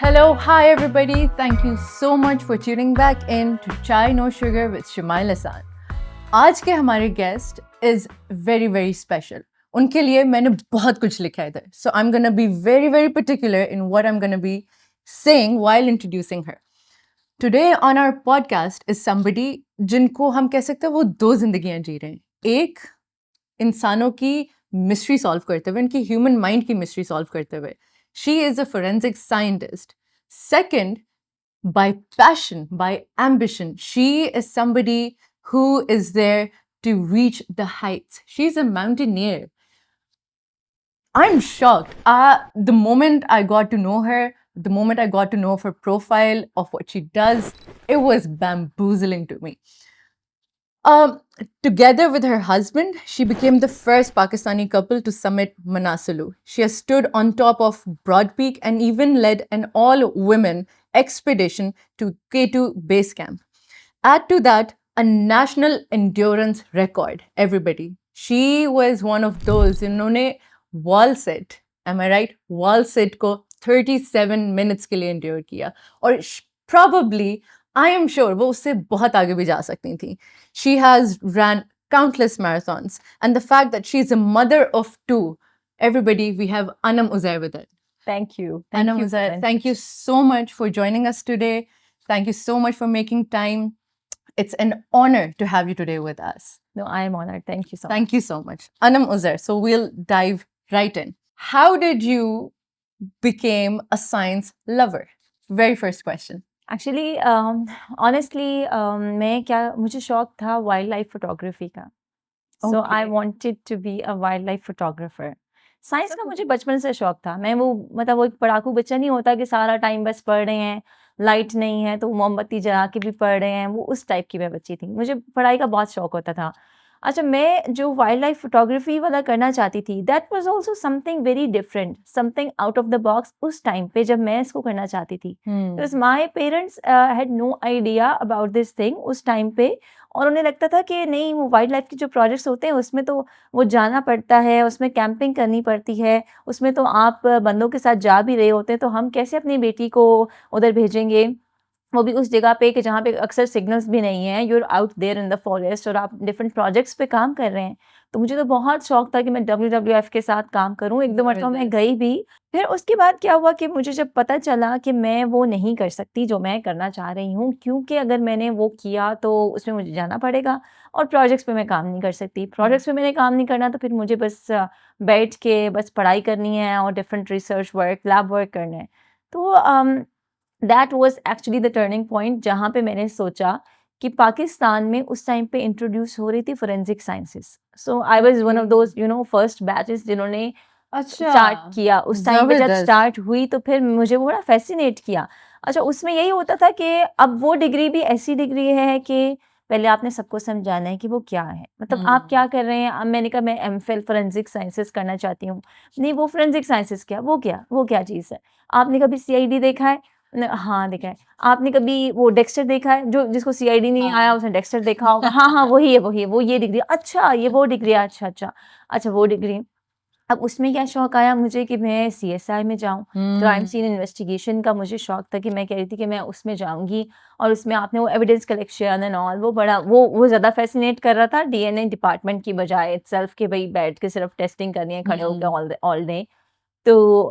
Hello, hi everybody. Thank you so much for tuning back in to Chai No Sugar with Shimaila San. आज के हमारे guest is very very special. उनके लिए मैंने बहुत कुछ लिखा है इधर. So I'm gonna be very very particular in what I'm gonna be saying while introducing her. Today on our podcast is somebody जिनको हम कह सकते हैं वो दो जिंदगियां जी रहे हैं. एक इंसानों की मिस्ट्री सॉल्व करते हुए, उनकी ह्यूमन माइंड की मिस्ट्री सॉल्व करते हुए. She is a forensic scientist. Second, by passion, by ambition, she is somebody who is there to reach the heights. She's a mountaineer. I'm shocked. The moment I got to know her, the moment I got to know of her profile, of what she does, it was bamboozling to me. Together with her husband, she became the first Pakistani couple to summit Manaslu. She has stood on top of Broad Peak and even led an all-women expedition to K2 base camp. Add to that a national endurance record, everybody. She was one of those, जिन्होंने wall sit, am I right? Wall sit को 37 minutes के लिए endure किया. और probably, I am sure वो उससे बहुत आगे भी जा सकती थी. She has ran countless marathons. And the fact that she's a mother of two. Everybody, we have Anam Uzair with us. Thank you. Anam Uzair, thank you so much for joining us today. Thank you so much for making time. It's an honor to have you today with us. No, I am honored. Thank you so much. Thank you so much. Anam Uzair, so we'll dive right in. How did you become a science lover? Very first question. Actually, honestly, मुझे शौक था wild life photography का. So I wanted to be a wildlife photographer. Science का मुझे बचपन से शौक था. मैं वो मतलब वो एक पढ़ाकू बच्चा नहीं होता कि सारा टाइम बस पढ़ रहे हैं, लाइट नहीं है तो मोमबत्ती जला के भी पढ़ रहे हैं, वो उस टाइप की मैं बच्ची थी. मुझे पढ़ाई का बहुत शौक होता था. अच्छा, मैं जो वाइल्ड लाइफ फोटोग्राफी वाला करना चाहती थी, that was also something very different, something out of the box उस टाइम पे जब मैं इसको करना चाहती थी. Because my parents had no idea about this thing उस टाइम पे. और उन्हें लगता था कि नहीं, वो वाइल्ड लाइफ के जो प्रोजेक्ट्स होते हैं उसमें तो वो जाना पड़ता है, उसमें कैंपिंग करनी पड़ती है, उसमें तो आप बंदों के साथ जा भी रहे होते हैं, तो हम कैसे अपनी बेटी को उधर भेजेंगे, वो भी उस जगह पे कि जहाँ पे अक्सर सिग्नल्स भी नहीं हैं. You are out there in the forest और आप डिफरेंट प्रोजेक्ट्स पे काम कर रहे हैं. तो मुझे तो बहुत शौक था कि मैं WWF के साथ काम करूं. एक दो मरतबा मैं गई भी. फिर उसके बाद क्या हुआ कि मुझे जब पता चला कि मैं वो नहीं कर सकती जो मैं करना चाह रही हूँ, क्योंकि अगर मैंने वो किया तो उसमें मुझे जाना पड़ेगा और प्रोजेक्ट्स पे मैं काम नहीं कर सकती. प्रोजेक्ट्स पे मैंने काम नहीं करना तो फिर मुझे बस बैठ के बस पढ़ाई करनी है और different research work, lab work करना है. तो that was actually the turning point जहाँ पे मैंने सोचा कि पाकिस्तान में उस टाइम पे इंट्रोड्यूस हो रही थी forensic sciences. So I was one of those first batches जिन्होंने स्टार्ट किया. उस टाइम पे जब स्टार्ट हुई तो फिर मुझे वो बड़ा फैसिनेट किया. अच्छा, उसमें यही होता था कि अब वो डिग्री भी ऐसी डिग्री है कि पहले आपने सबको समझाना है कि वो क्या है, मतलब आप क्या कर रहे हैं. अब मैंने कहा मैं एमफिल फोरेंसिक साइंसेस करना चाहती हूँ. नहीं, वो फोरेंसिक साइंसेस क्या, वो क्या चीज़ है. आपने कभी CID देखा है? हाँ, देखा है. आपने कभी वो डेक्स्टर देखा है? जो जिसको CID नहीं आया उसने डेक्स्टर देखा होगा. हाँ, वही है, वो ये डिग्री. अच्छा, ये वो डिग्री है. अच्छा वो डिग्री. अब उसमें क्या शौक आया मुझे कि मैं CSI में जाऊँ. क्राइम सीन इन्वेस्टिगेशन का मुझे शौक था कि मैं कह रही थी कि मैं उसमें जाऊँगी. और उसमें आपने वो एविडेंस कलेक्शन एंड ऑल, वो बड़ा वो ज़्यादा फैसिनेट कर रहा था DNA डिपार्टमेंट की बजाय इटसेल्फ कि भाई बैठ के सिर्फ टेस्टिंग करनी है खड़े होकर ऑल डे. तो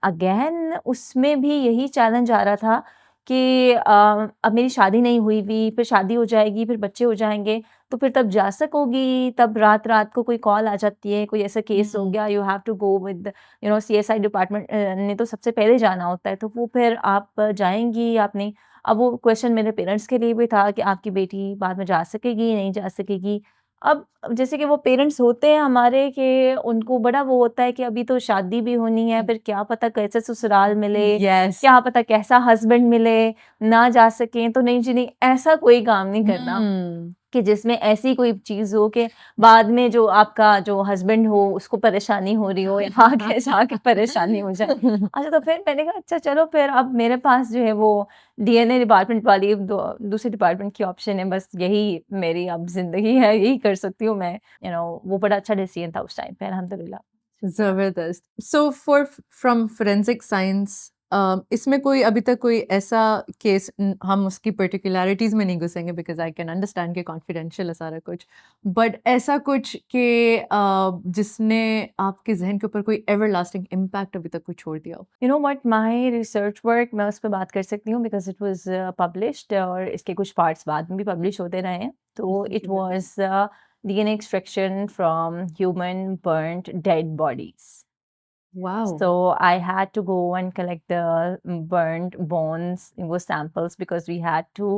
अगेन उसमें भी यही चैलेंज आ रहा था कि अब मेरी शादी नहीं हुई भी, फिर शादी हो जाएगी, फिर बच्चे हो जाएंगे, तो फिर तब जा सकोगी. तब रात को कोई कॉल आ जाती है, कोई ऐसा केस हो गया, you have to go with CSI department ने तो सबसे पहले जाना होता है, तो वो फिर आप जाएंगी आपने. अब वो क्वेश्चन मेरे पेरेंट्स के लिए भी था कि आपकी बेटी बाद में जा सकेगी नहीं जा सकेगी. अब जैसे कि वो पेरेंट्स होते हैं हमारे कि उनको बड़ा वो होता है कि अभी तो शादी भी होनी है, फिर क्या पता कैसे ससुराल मिले, क्या पता कैसा हस्बैंड मिले, ना जा सकें तो नहीं जी नहीं, ऐसा कोई काम नहीं करना कि जिसमें ऐसी कोई चीज़ हो कि बाद में जो आपका जो हस्बैंड हो उसको परेशानी हो रही हो या आगे जाके परेशानी हो जाए. अच्छा, तो फिर मैंने कहा अच्छा चलो, फिर अब मेरे पास जो है वो DNA डिपार्टमेंट वाली दूसरे डिपार्टमेंट की ऑप्शन है, बस यही मेरी अब जिंदगी है, यही कर सकती हूँ मैं. वो बड़ा अच्छा डिसीजन था उस टाइम पे, अल्हम्दुलिल्लाह. Zabardast. So from forensic science इसमें कोई अभी तक कोई ऐसा केस हम उसकी पर्टिकुलैरिटीज़ में नहीं घुसेंगे बिकॉज़ आई कैन अंडरस्टैंड कि कॉन्फिडेंशियल है सारा कुछ। बट ऐसा कुछ कि जिसने आपके ज़हन के ऊपर कोई एवरलास्टिंग इम्पैक्ट अभी तक कोई छोड़ दिया हो? You know what, my research work, मैं उस पे बात कर सकती हूँ बिकॉज़ इट वाज़ पब्लिश्ड, और इसके कुछ पार्ट्स बाद में भी पब्लिश होते रहे हैं। तो it was DNA extraction from human burned dead bodies. Wow! So I had to go and collect the burnt bones, वो samples, because we had to,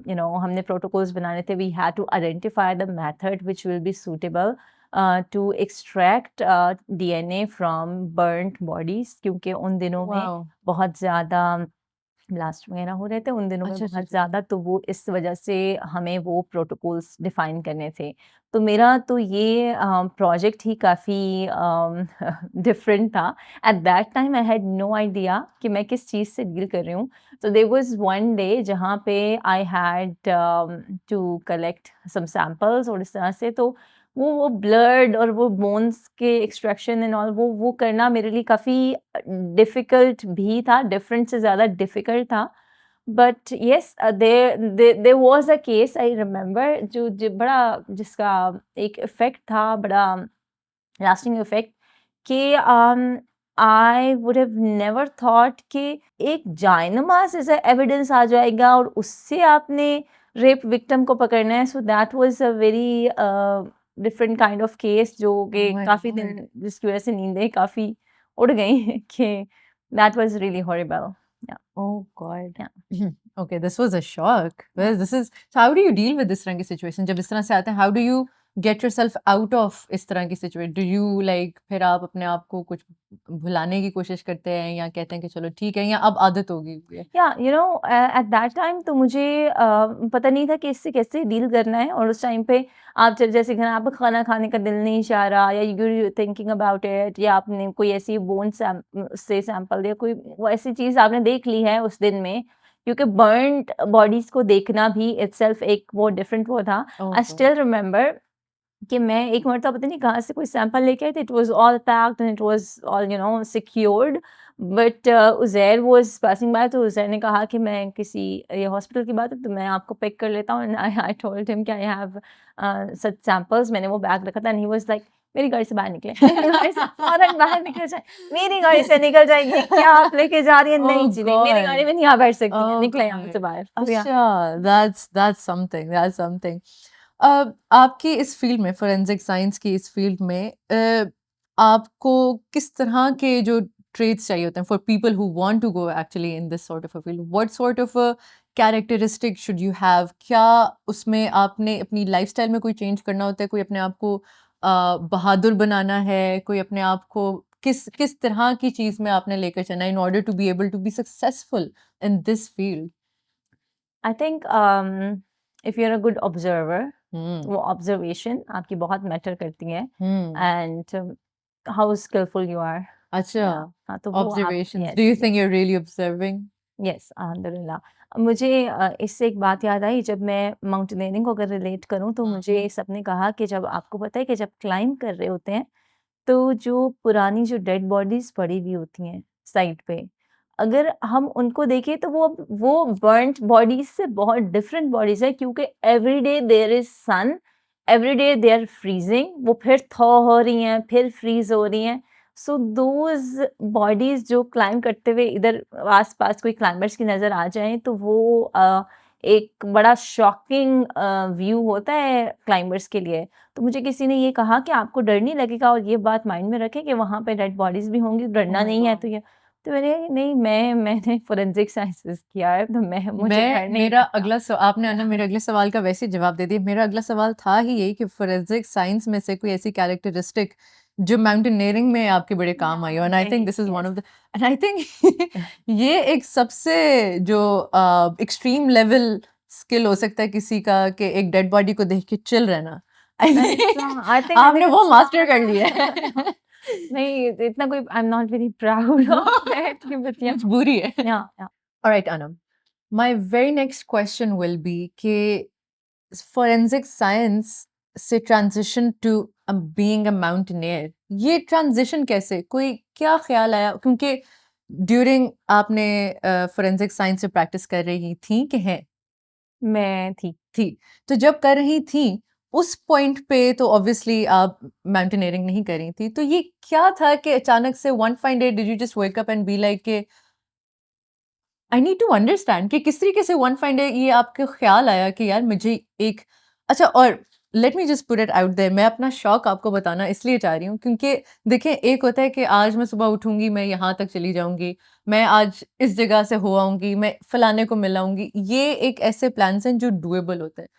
you know, हमने protocols बनाने थे. We had to identify the method which will be suitable to extract DNA from burnt bodies, क्योंकि उन दिनों में wow! बहुत ज़्यादा ब्लास्ट वगैरह हो रहे थे उन दिनों में अच्छा, अच्छा, बहुत अच्छा, अच्छा। ज़्यादा, तो वो इस वजह से हमें वो प्रोटोकॉल्स डिफाइन करने थे। तो मेरा तो ये प्रोजेक्ट ही काफ़ी डिफरेंट था। At that time I had no idea कि मैं किस चीज़ से डील कर रही हूँ। तो देयर वाज़ वन डे जहाँ पे I had to collect some samples, और इस तरह से तो वो ब्लड और वो बोन्स के एक्सट्रैक्शन एंड ऑल, वो करना मेरे लिए काफ़ी डिफ़िकल्ट भी था, डिफरेंट से ज़्यादा डिफ़िकल्ट था। But yes, there was a case I remember, जो बड़ा, जिसका एक इफ़ेक्ट था, बड़ा लास्टिंग इफ़ेक्ट, कि I would have never thought कि एक जायनमाज़ ऐसा एविडेंस आ जाएगा और उससे आपने रेप विक्टिम को पकड़ना है। So that was a very different kind of case, जो ओह कि माय काफ़ी गॉड! दिन जिसकी वज़ह से नींदें काफ़ी उड़ गई कि दैट वाज़ रियली हॉरिबल। या, ओह गॉड! या। Okay, this was a shock. Well this is so how do you deal with इस तरह की सिचुएशन जब इस तरह से आते हैं? How do you get yourself out of इस तरह की सिचुएशन? डू यू लाइक फिर आप अपने आप को कुछ भुलाने की कोशिश करते हैं या कहते हैं कि चलो ठीक है या अब आदत हो गई हुई है? या you know, eight that time तो मुझे पता नहीं था कि इससे कैसे डील करना है। और उस टाइम पे आप जब जैसे घर आपका खाना खाने का दिल नहीं चाह रहा, या यू थिंकिंग अबाउट इट, या आपने कोई ऐसी बोन से सैंपल, या कोई वो ऐसी चीज़ आपने देख ली है उस दिन में, क्योंकि बर्न्ड बॉडीज़ को देखना भी इटसेल्फ एक वो डिफरेंट वो था। ओह आई गॉड! स्टिल रिमेंबर कि मैं एक मरतबा पता नहीं कहाँ से कोई सैंपल लेके आई थी, it was all packed and it was all you know secured, but Uzair was passing by, तो उज़ैर ने कहा कि मैं किसी, ये हॉस्पिटल की बात है तो मैं आपको पिक कर लेता हूँ, and I I told him कि आई हैव सच सैंपल्स। मैंने वो बैग रखा था एंड ही वाज़ लाइक, मेरी गाड़ी से बाहर निकले, मेरी गाड़ी से फ़ौरन बाहर निकल जाए, मेरी गाड़ी से निकल जाए, ये क्या आप लेके जा रही हैं? ओह नहीं जी नहीं, मेरी गाड़ी गॉड! में नहीं आप बैठ सकती हैं, ओह निकलें यहाँ से गॉड! बाहर। तो या, अच्छा, दैट्स समथिंग, दैट्स समथिंग। आपकी इस फील्ड में, फोरेंसिक साइंस की इस फील्ड में आपको किस तरह के जो ट्रेट्स चाहिए होते हैं for people who want to go actually in this sort of a field? What sort of characteristic should you have? क्या उसमें आपने अपनी लाइफस्टाइल में कोई चेंज करना होता है? कोई अपने आप को बहादुर बनाना है? कोई अपने आप को किस किस तरह की चीज़ में आपने लेकर चलना है in order to be able to be successful in this field? I think if you are a good observer, hmm, वो ऑब्जर्वेशन आपकी बहुत मैटर करती है, हुँ। And how skillful you are. अच्छा, या, हाँ, तो वो आप, observations. Do yes you think you yes are really observing? Yes, अल्हम्दुलिल्लाह। मुझे इससे एक बात याद आई, जब मैं माउंटेनियरिंग को अगर रिलेट करूँ, तो मुझे सबने कहा कि जब आपको पता है कि जब क्लाइंब कर रहे होते हैं, तो जो पुरानी जो डेड बॉडीज़ पड़ी हुई होती हैं साइड पे, अगर हम उनको देखें तो वो बर्न्ट बॉडीज़ से बहुत डिफरेंट बॉडीज़ है, क्योंकि everyday there is sun, everyday they are freezing, वो फिर थॉ हो रही हैं, फिर फ्रीज़ हो रही हैं। सो दोज़ बॉडीज़ जो क्लाइंब करते हुए इधर आस-पास कोई क्लाइंबर्स की नज़र आ जाएँ, तो वो एक बड़ा शॉकिंग व्यू होता है क्लाइंबर्स के लिए। तो मुझे किसी ने ये कहा कि आपको डर नहीं लगेगा, और ये बात माइंड में रखें कि वहाँ पे डेड बॉडीज़ भी होंगी, ओह डरना माय नहीं है। गॉड! तो ये, तो मैंने नहीं, मैंने फोरेंसिक साइंसेज़ किया है, तो मुझे डर नहीं मेरा लगता। अगला आपने ना मेरे अगले सवाल का वैसे ही जवाब दे दिया। मेरा अगला सवाल था ही यही कि फोरेंसिक साइंस में से कोई ऐसी कैरेक्टरिस्टिक जो माउंटेनियरिंग में आपके बड़े काम आई हो, एंड आई थिंक यही, this is one yes. Of the and I think ये एक सबसे जो एक्सट्रीम लेवल स्किल हो सकता है किसी का कि एक डेड बॉडी को देख के चिल रहना। आई इट्स थिंक आई आपने थिंक वो इट्स मास्टर कर लिया है। नहीं, इतना कोई, I am not very proud of that कि बट या, मजबूरी है। Yeah. Alright um, my very next question will be कि फोरेंसिक साइंस से transition to being a mountaineer, ये ट्रांजिशन कैसे, कोई क्या ख्याल आया? क्योंकि ड्यूरिंग आपने फोरेंसिक साइंस से प्रैक्टिस कर रही थी कि हैं? मैं थी। थी। तो जब कर रही थी, उस पॉइंट पे तो ऑब्वियसली आप माउंटेनियरिंग नहीं कर रही थी। तो ये क्या था कि अचानक से one fine day did you just wake up and be like कि आई नीड टू अंडरस्टैंड कि किस तरीके से वन फाइन डे ये आपके ख्याल आया कि यार मुझे एक अच्छा और let me just put it out there मैं अपना शौक आपको बताना इसलिए चाह रही हूँ क्योंकि देखिए एक होता है कि आज मैं सुबह उठूंगी मैं यहाँ तक चली जाऊंगी मैं आज इस जगह से हो आऊंगी मैं फलाने को मिल आऊंगी ये एक ऐसे प्लान्स हैं जो डुएबल होते हैं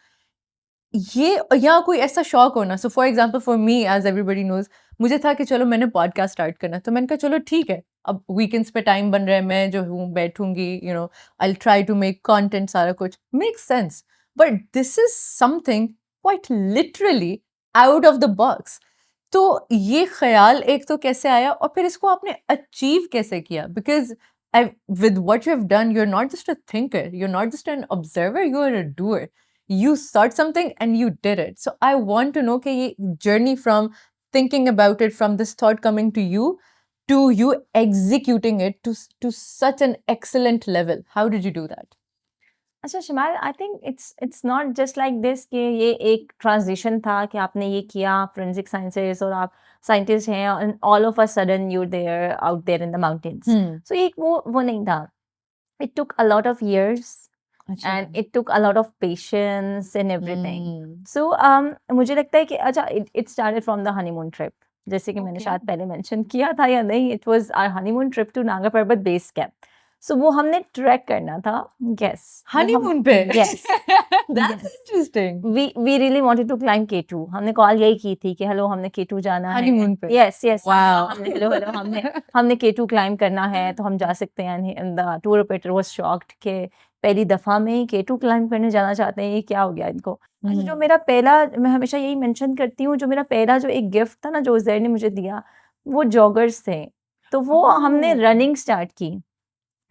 ये या कोई ऐसा शौक होना so for example for me as everybody knows मुझे था कि चलो मैंने पॉडकास्ट स्टार्ट करना है, तो मैंने कहा चलो ठीक है अब वीकेंड्स पे टाइम बन रहा है मैं जो हूँ बैठूंगी you know I try to make content सारा कुछ make sense but this is something quite literally out of the box तो ये ख्याल एक तो कैसे आया और फिर इसको आपने अचीव कैसे किया because with what you have done you're not just a thinker you're not just an observer you're a doer you start something and you did it. So I want to know कि ये journey from thinking about it, from this thought coming to you executing it to such an excellent level. How did you do that? अच्छा Shimal, I think it's not just like this कि ये एक transition था कि आपने ये किया forensic sciences और आप साइंटिस्ट हैं and all of a sudden you there out there in the mountains. Hmm. So ये एक वो नहीं था। It took a lot of years अच्छा and it took a lot of patience and everything. Hmm. So मुझे लगता है कि अच्छा it started from the honeymoon trip, जैसे कि मैंने Okay. शायद पहले मेंशन किया था या नहीं, it was our honeymoon trip to Nanga Parbat base camp. सो वो हमने ट्रैक करना था। यस, वो हम Honeymoon पे yes That's yes interesting. We really wanted to climb K2। हमने कॉल यही की थी कि हेलो हमने K2 जाना है। Honeymoon पे यस यस Wow. हमने हेलो हेलो हमने K2 क्लाइंब करना है तो हम जा सकते हैं। And the tour operator was shocked कि पहली दफा में ही K2 क्लाइंब करने जाना चाहते हैं, ये क्या हो गया इनको। अच्छा, जो Hmm. मेरा पहला, मैं हमेशा यही मेंशन करती हूँ, जो मेरा पहला जो एक गिफ्ट था ना जो उज़ैर ने मुझे दिया, वो जॉगर्स थे। तो वो हमने Oh. रनिंग स्टार्ट की।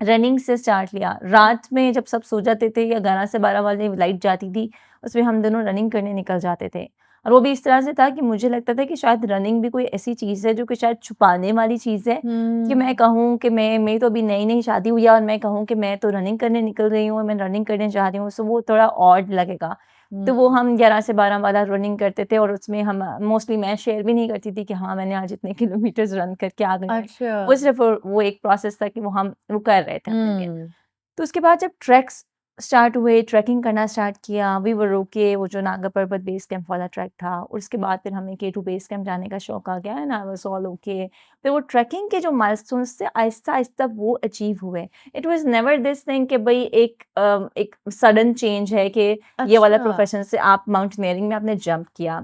रनिंग से स्टार्ट लिया। रात में जब सब सो जाते थे या 11 से 12 बजे लाइट जाती थी, उसमें हम दोनों रनिंग करने निकल जाते थे। और वो भी इस तरह से था कि मुझे लगता था कि शायद रनिंग भी कोई ऐसी चीज़ है जो कि शायद छुपाने वाली चीज़ है, कि मैं Hmm. कहूँ कि मैं मेरी तो अभी नई-नई शादी हुई है और मैं कहूँ कि मैं तो रनिंग करने निकल रही हूँ, मैं रनिंग करने जा रही हूँ, सो वो थोड़ा ऑड लगेगा। तो वो Hmm. हम 11 से 12 वाला रनिंग करते थे और उसमें हम मोस्टली मैं शेयर भी नहीं करती थी कि हाँ, मैंने आज इतने किलोमीटर्स रन करके आ गई हूँ। अच्छा वो सिर्फ़ वो एक प्रोसेस था कि वो कर रहे थे अपने लिए। Hmm. तो उसके बाद जब ट्रैक्स स्टार्ट हुए, ट्रैकिंग करना स्टार्ट किया, वी वर ओके, वो जो नागा पर्वत बेस कैंप वाला ट्रैक था, और उसके बाद फिर हमें K2 बेस कैंप जाने का शौक आ गया and I was all okay. फिर वो ट्रैकिंग के जो माइलस्टोन्स थे आहिस्ता-आहिस्ता वो अचीव हुए। It was never this thing कि भई एक सडन चेंज है कि ये वाला अच्छा प्रोफ़ेशन से आप माउंटेनियरिंग में आपने जंप किया।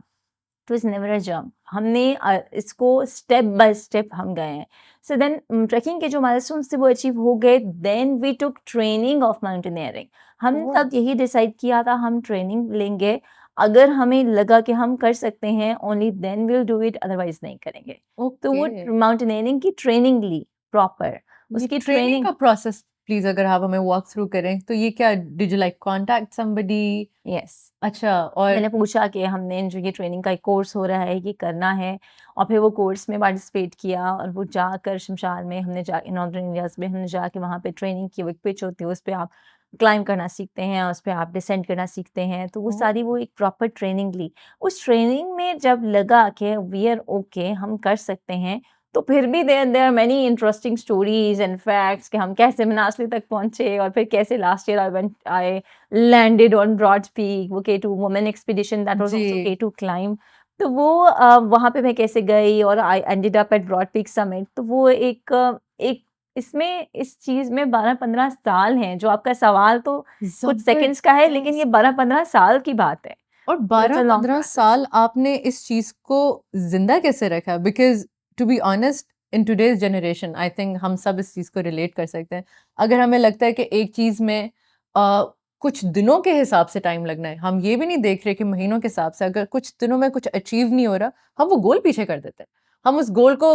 It was never a jump. हमने इसको स्टेप बाय स्टेप हम गए हैं। सो देन ट्रेकिंग के जो माइलस्टोन्स थे वो अचीव हो गए, then we took training of mountaineering. हमने ओह तब यही डिसाइड किया था हम ट्रेनिंग लेंगे, अगर हमें लगा कि हम कर सकते हैं only then we will do it, otherwise नहीं करेंगे। तो ओके वो माउंटेनियरिंग की ट्रेनिंग ली प्रॉपर। ये उसकी ट्रेनिंग ट्रेनिंग का प्रोसेस प्लीज अगर आप हमें वॉक थ्रू करें तो ये क्या did you like contact somebody yes. अच्छा और मैंने पूछा कि हमने जो ये ट्रेनिंग का एक कोर्स हो रहा है, ये करना है, और फिर वो कोर्स में पार्टिसिपेट किया और वो जाकर शमशाल में हमने जा नॉर्दर्न एरियाज़ में हमने जाके वहाँ पे ट्रेनिंग की। वो एक पिच होती है, उस पे आप क्लाइंब करना सीखते हैं, उस पे आप डिसेंड करना सीखते हैं। तो वो सारी वो ओह एक प्रॉपर ट्रेनिंग ली। उस ट्रेनिंग में जब लगा कि वी आर ओके, हम कर सकते हैं, तो फिर भी there are many interesting stories and facts कि हम कैसे मनासली तक पहुँचे और फिर कैसे last year I landed on Broad Peak, वो K2 women expedition that was जी आल्सो K2 क्लाइंब। तो वो वहाँ पे मैं कैसे गई और I ended up at Broad Peak summit. तो वो एक इसमें इस चीज़ में 12-15 साल हैं, जो आपका सवाल तो कुछ सेकंड्स का है, लेकिन ये जबरदस्त 12-15 साल की बात है। और तो इट्स अ लॉन्ग 12-15 प्रोसेस। साल आपने इस चीज को जिंदा कैसे रखा because to be honest in today's generation I think हम सब इस चीज को रिलेट कर सकते हैं अगर हमें लगता है कि एक चीज में कुछ दिनों के हिसाब से टाइम लगना है हम ये भी नहीं देख रहे कि महीनों के हिसाब से अगर कुछ दिनों में कुछ अचीव नहीं हो रहा हम वो गोल पीछे कर देते हैं हम उस गोल को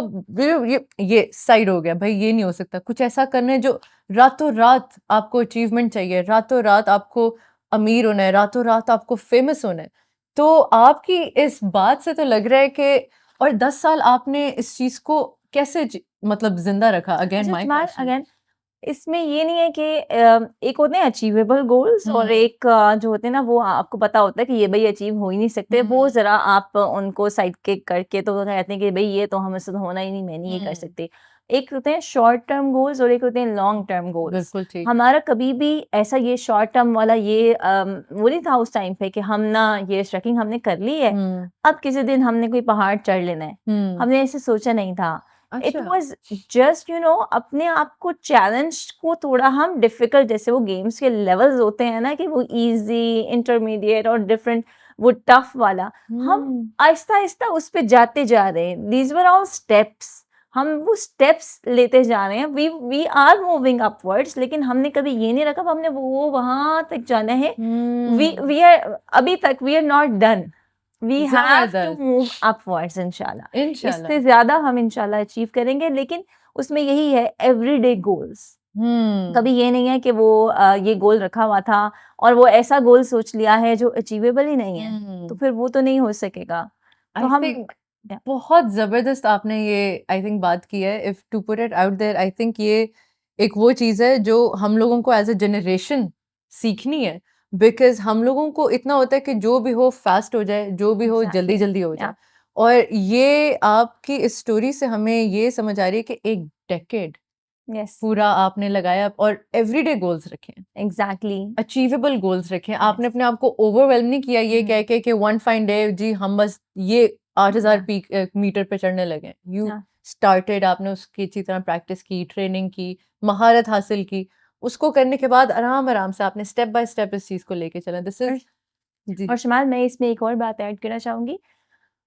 ये साइड हो गया भाई ये नहीं हो सकता कुछ ऐसा करने जो रातों रात आपको अचीवमेंट चाहिए रातों रात आपको अमीर होना है रातों रात आपको फेमस होना है तो आपकी इस बात से तो लग रहा है कि और 10 साल आपने इस चीज को कैसे मतलब जिंदा रखा? अगेन अच्छा माय तुम्हारा क्वेश्चन। अगेन इसमें ये नहीं है कि एक होते हैं अचीवेबल गोल्स और एक जो होते हैं ना वो आपको पता होता है कि ये भाई अचीव हो ही नहीं सकते, वो जरा आप उनको साइड किक करके तो वो कहते हैं कि भाई ये तो हमसे तो होना ही नहीं, मैं नहीं ये कर सकती। एक होते हैं शॉर्ट टर्म गोल्स और एक होते हैं लॉन्ग टर्म गोल्स। बिल्कुल ठीक। हमारा कभी भी ऐसा ये शॉर्ट टर्म वाला ये वो नहीं था उस टाइम पे कि हम ना ये ट्रैकिंग हमने कर ली है, अब किसी दिन हमने कोई पहाड़ चढ़ लेना है, हमने ऐसे सोचा नहीं था। इट अच्छा। वाज जस्ट अपने आप को चैलेंज को थोड़ा हम डिफिकल्ट, जैसे वो गेम्स के लेवल्स होते हैं ना कि वो इजी, इंटरमीडिएट और डिफरेंट, वो टफ वाला, हम आहिस्ता आहिस्ता उस पे जाते जा रहे हैं। दीज वर ऑल स्टेप्स, हम वो स्टेप्स लेते जा रहे हैं। वी आर मूविंग अपवर्ड्स, लेकिन हमने कभी ये नहीं रखा हमने वो वहां तक जाना है। वी आर अभी तक we are not done, we have to जबरदस्त। मूव अपवर्ड्स इंशाल्लाह। इंशाल्लाह। इससे ज्यादा हम इंशाल्लाह अचीव करेंगे, लेकिन उसमें यही है एवरीडे गोल्स। कभी ये नहीं है कि वो ये गोल रखा हुआ था और वो ऐसा गोल सोच लिया है जो अचीवेबल ही नहीं है, तो फिर वो तो नहीं हो सकेगा। तो आई हम थिंक बहुत जबरदस्त आपने ये आई थिंक बात की है। If to put it out there, I think ये एक वो चीज है जो हम लोगों को एज अ जनरेशन सीखनी है। बिकॉज हम लोगों को इतना होता है कि जो भी हो फास्ट हो जाए, जो भी हो जल्दी एग्जैक्टली जल्दी हो जाए। या और ये आपकी इस स्टोरी से हमें ये समझ आ रही है कि एक डेकेड यस पूरा आपने लगाया और एवरीडे गोल्स रखे हैं, एग्जैक्टली अचीवेबल गोल्स रखे हैं। आपने यस अपने आप को ओवरवेलम नहीं किया ये कह के कि वन फाइन डे जी हम बस ये 8000 मीटर पे चढ़ने लगे। यू स्टार्टेड, आपने उसकी अच्छी तरह प्रैक्टिस की, ट्रेनिंग की, महारत हासिल की। उसको करने के बाद आराम आराम से आपने स्टेप बाय स्टेप इस चीज को लेके चला। दिस इज जी। और शमाल, मैं इसमें एक और बात ऐड करना चाहूंगी।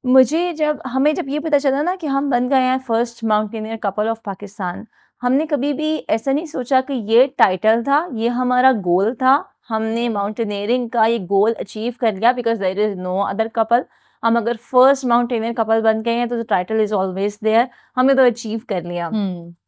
मुझे जब ये पता चला ना कि हम बन गए हैं first mountaineer couple of Pakistan, हमने कभी भी ऐसा नहीं सोचा कि ये टाइटल था, ये हमारा गोल था। हमने माउंटेनियरिंग का ये गोल अचीव कर लिया because there is no other couple. हम अगर फर्स्ट माउंटेनियर कपल बन गए हैं तो टाइटल इज ऑलवेज देयर, हमने तो अचीव कर लिया।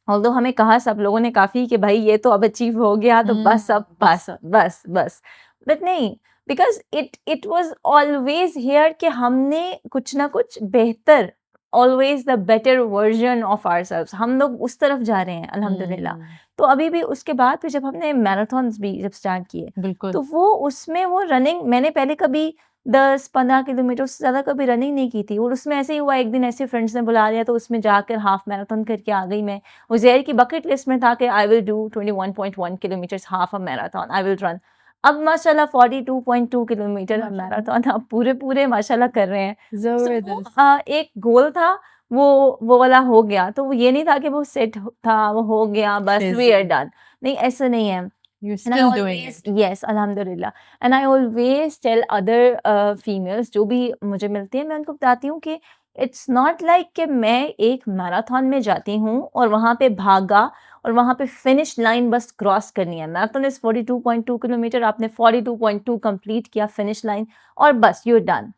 ऑल्दो हमें कहा सब लोगों ने काफी कि भाई ये तो अब अचीव हो गया तो बस अब बस बस बस, बट नहीं, because it was always here कि हमने कुछ ना कुछ बेहतर, always the better version of ourselves, हम लोग उस तरफ जा रहे हैं अल्हम्दुलिल्लाह। तो अभी भी उसके बाद फिर जब हमने मैराथन्स भी जब स्टार्ट किए, बिल्कुल। तो वो उसमें वो रनिंग मैंने पहले कभी 10-15 किलोमीटर से ज़्यादा कभी रनिंग नहीं की थी, और उसमें ऐसे ही हुआ एक दिन ऐसे फ्रेंड्स ने बुला लिया तो उसमें जाकर हाफ मैराथन करके आ गई मैं। उज़ैर की बकेट लिस्ट में था कि I will do 21.1 kilometres half a marathon, I will run. अब माशाल्लाह 42.2 किलोमीटर हम मैराथन अब पूरे माशाल्लाह कर रहे हैं। सो वो एक गोल था, वो वाला हो गया। तो वो ये नहीं था कि वो सेट था, वो हो गया बस वी आर डन, नहीं ऐसा नहीं है। You're And I still doing always, it. yes, alhamdulillah. And I always tell other females जो भी मुझे मिलती है, मैं उनको बताती हूँ कि इट्स नॉट लाइक कि मैं एक मैराथन में जाती हूँ और वहाँ पे भागा और वहाँ पे फिनिश लाइन बस क्रॉस करनी है। मैराथन इज 42.2 किलोमीटर, आपने 42.2 कंप्लीट किया फिनिश लाइन और बस you done.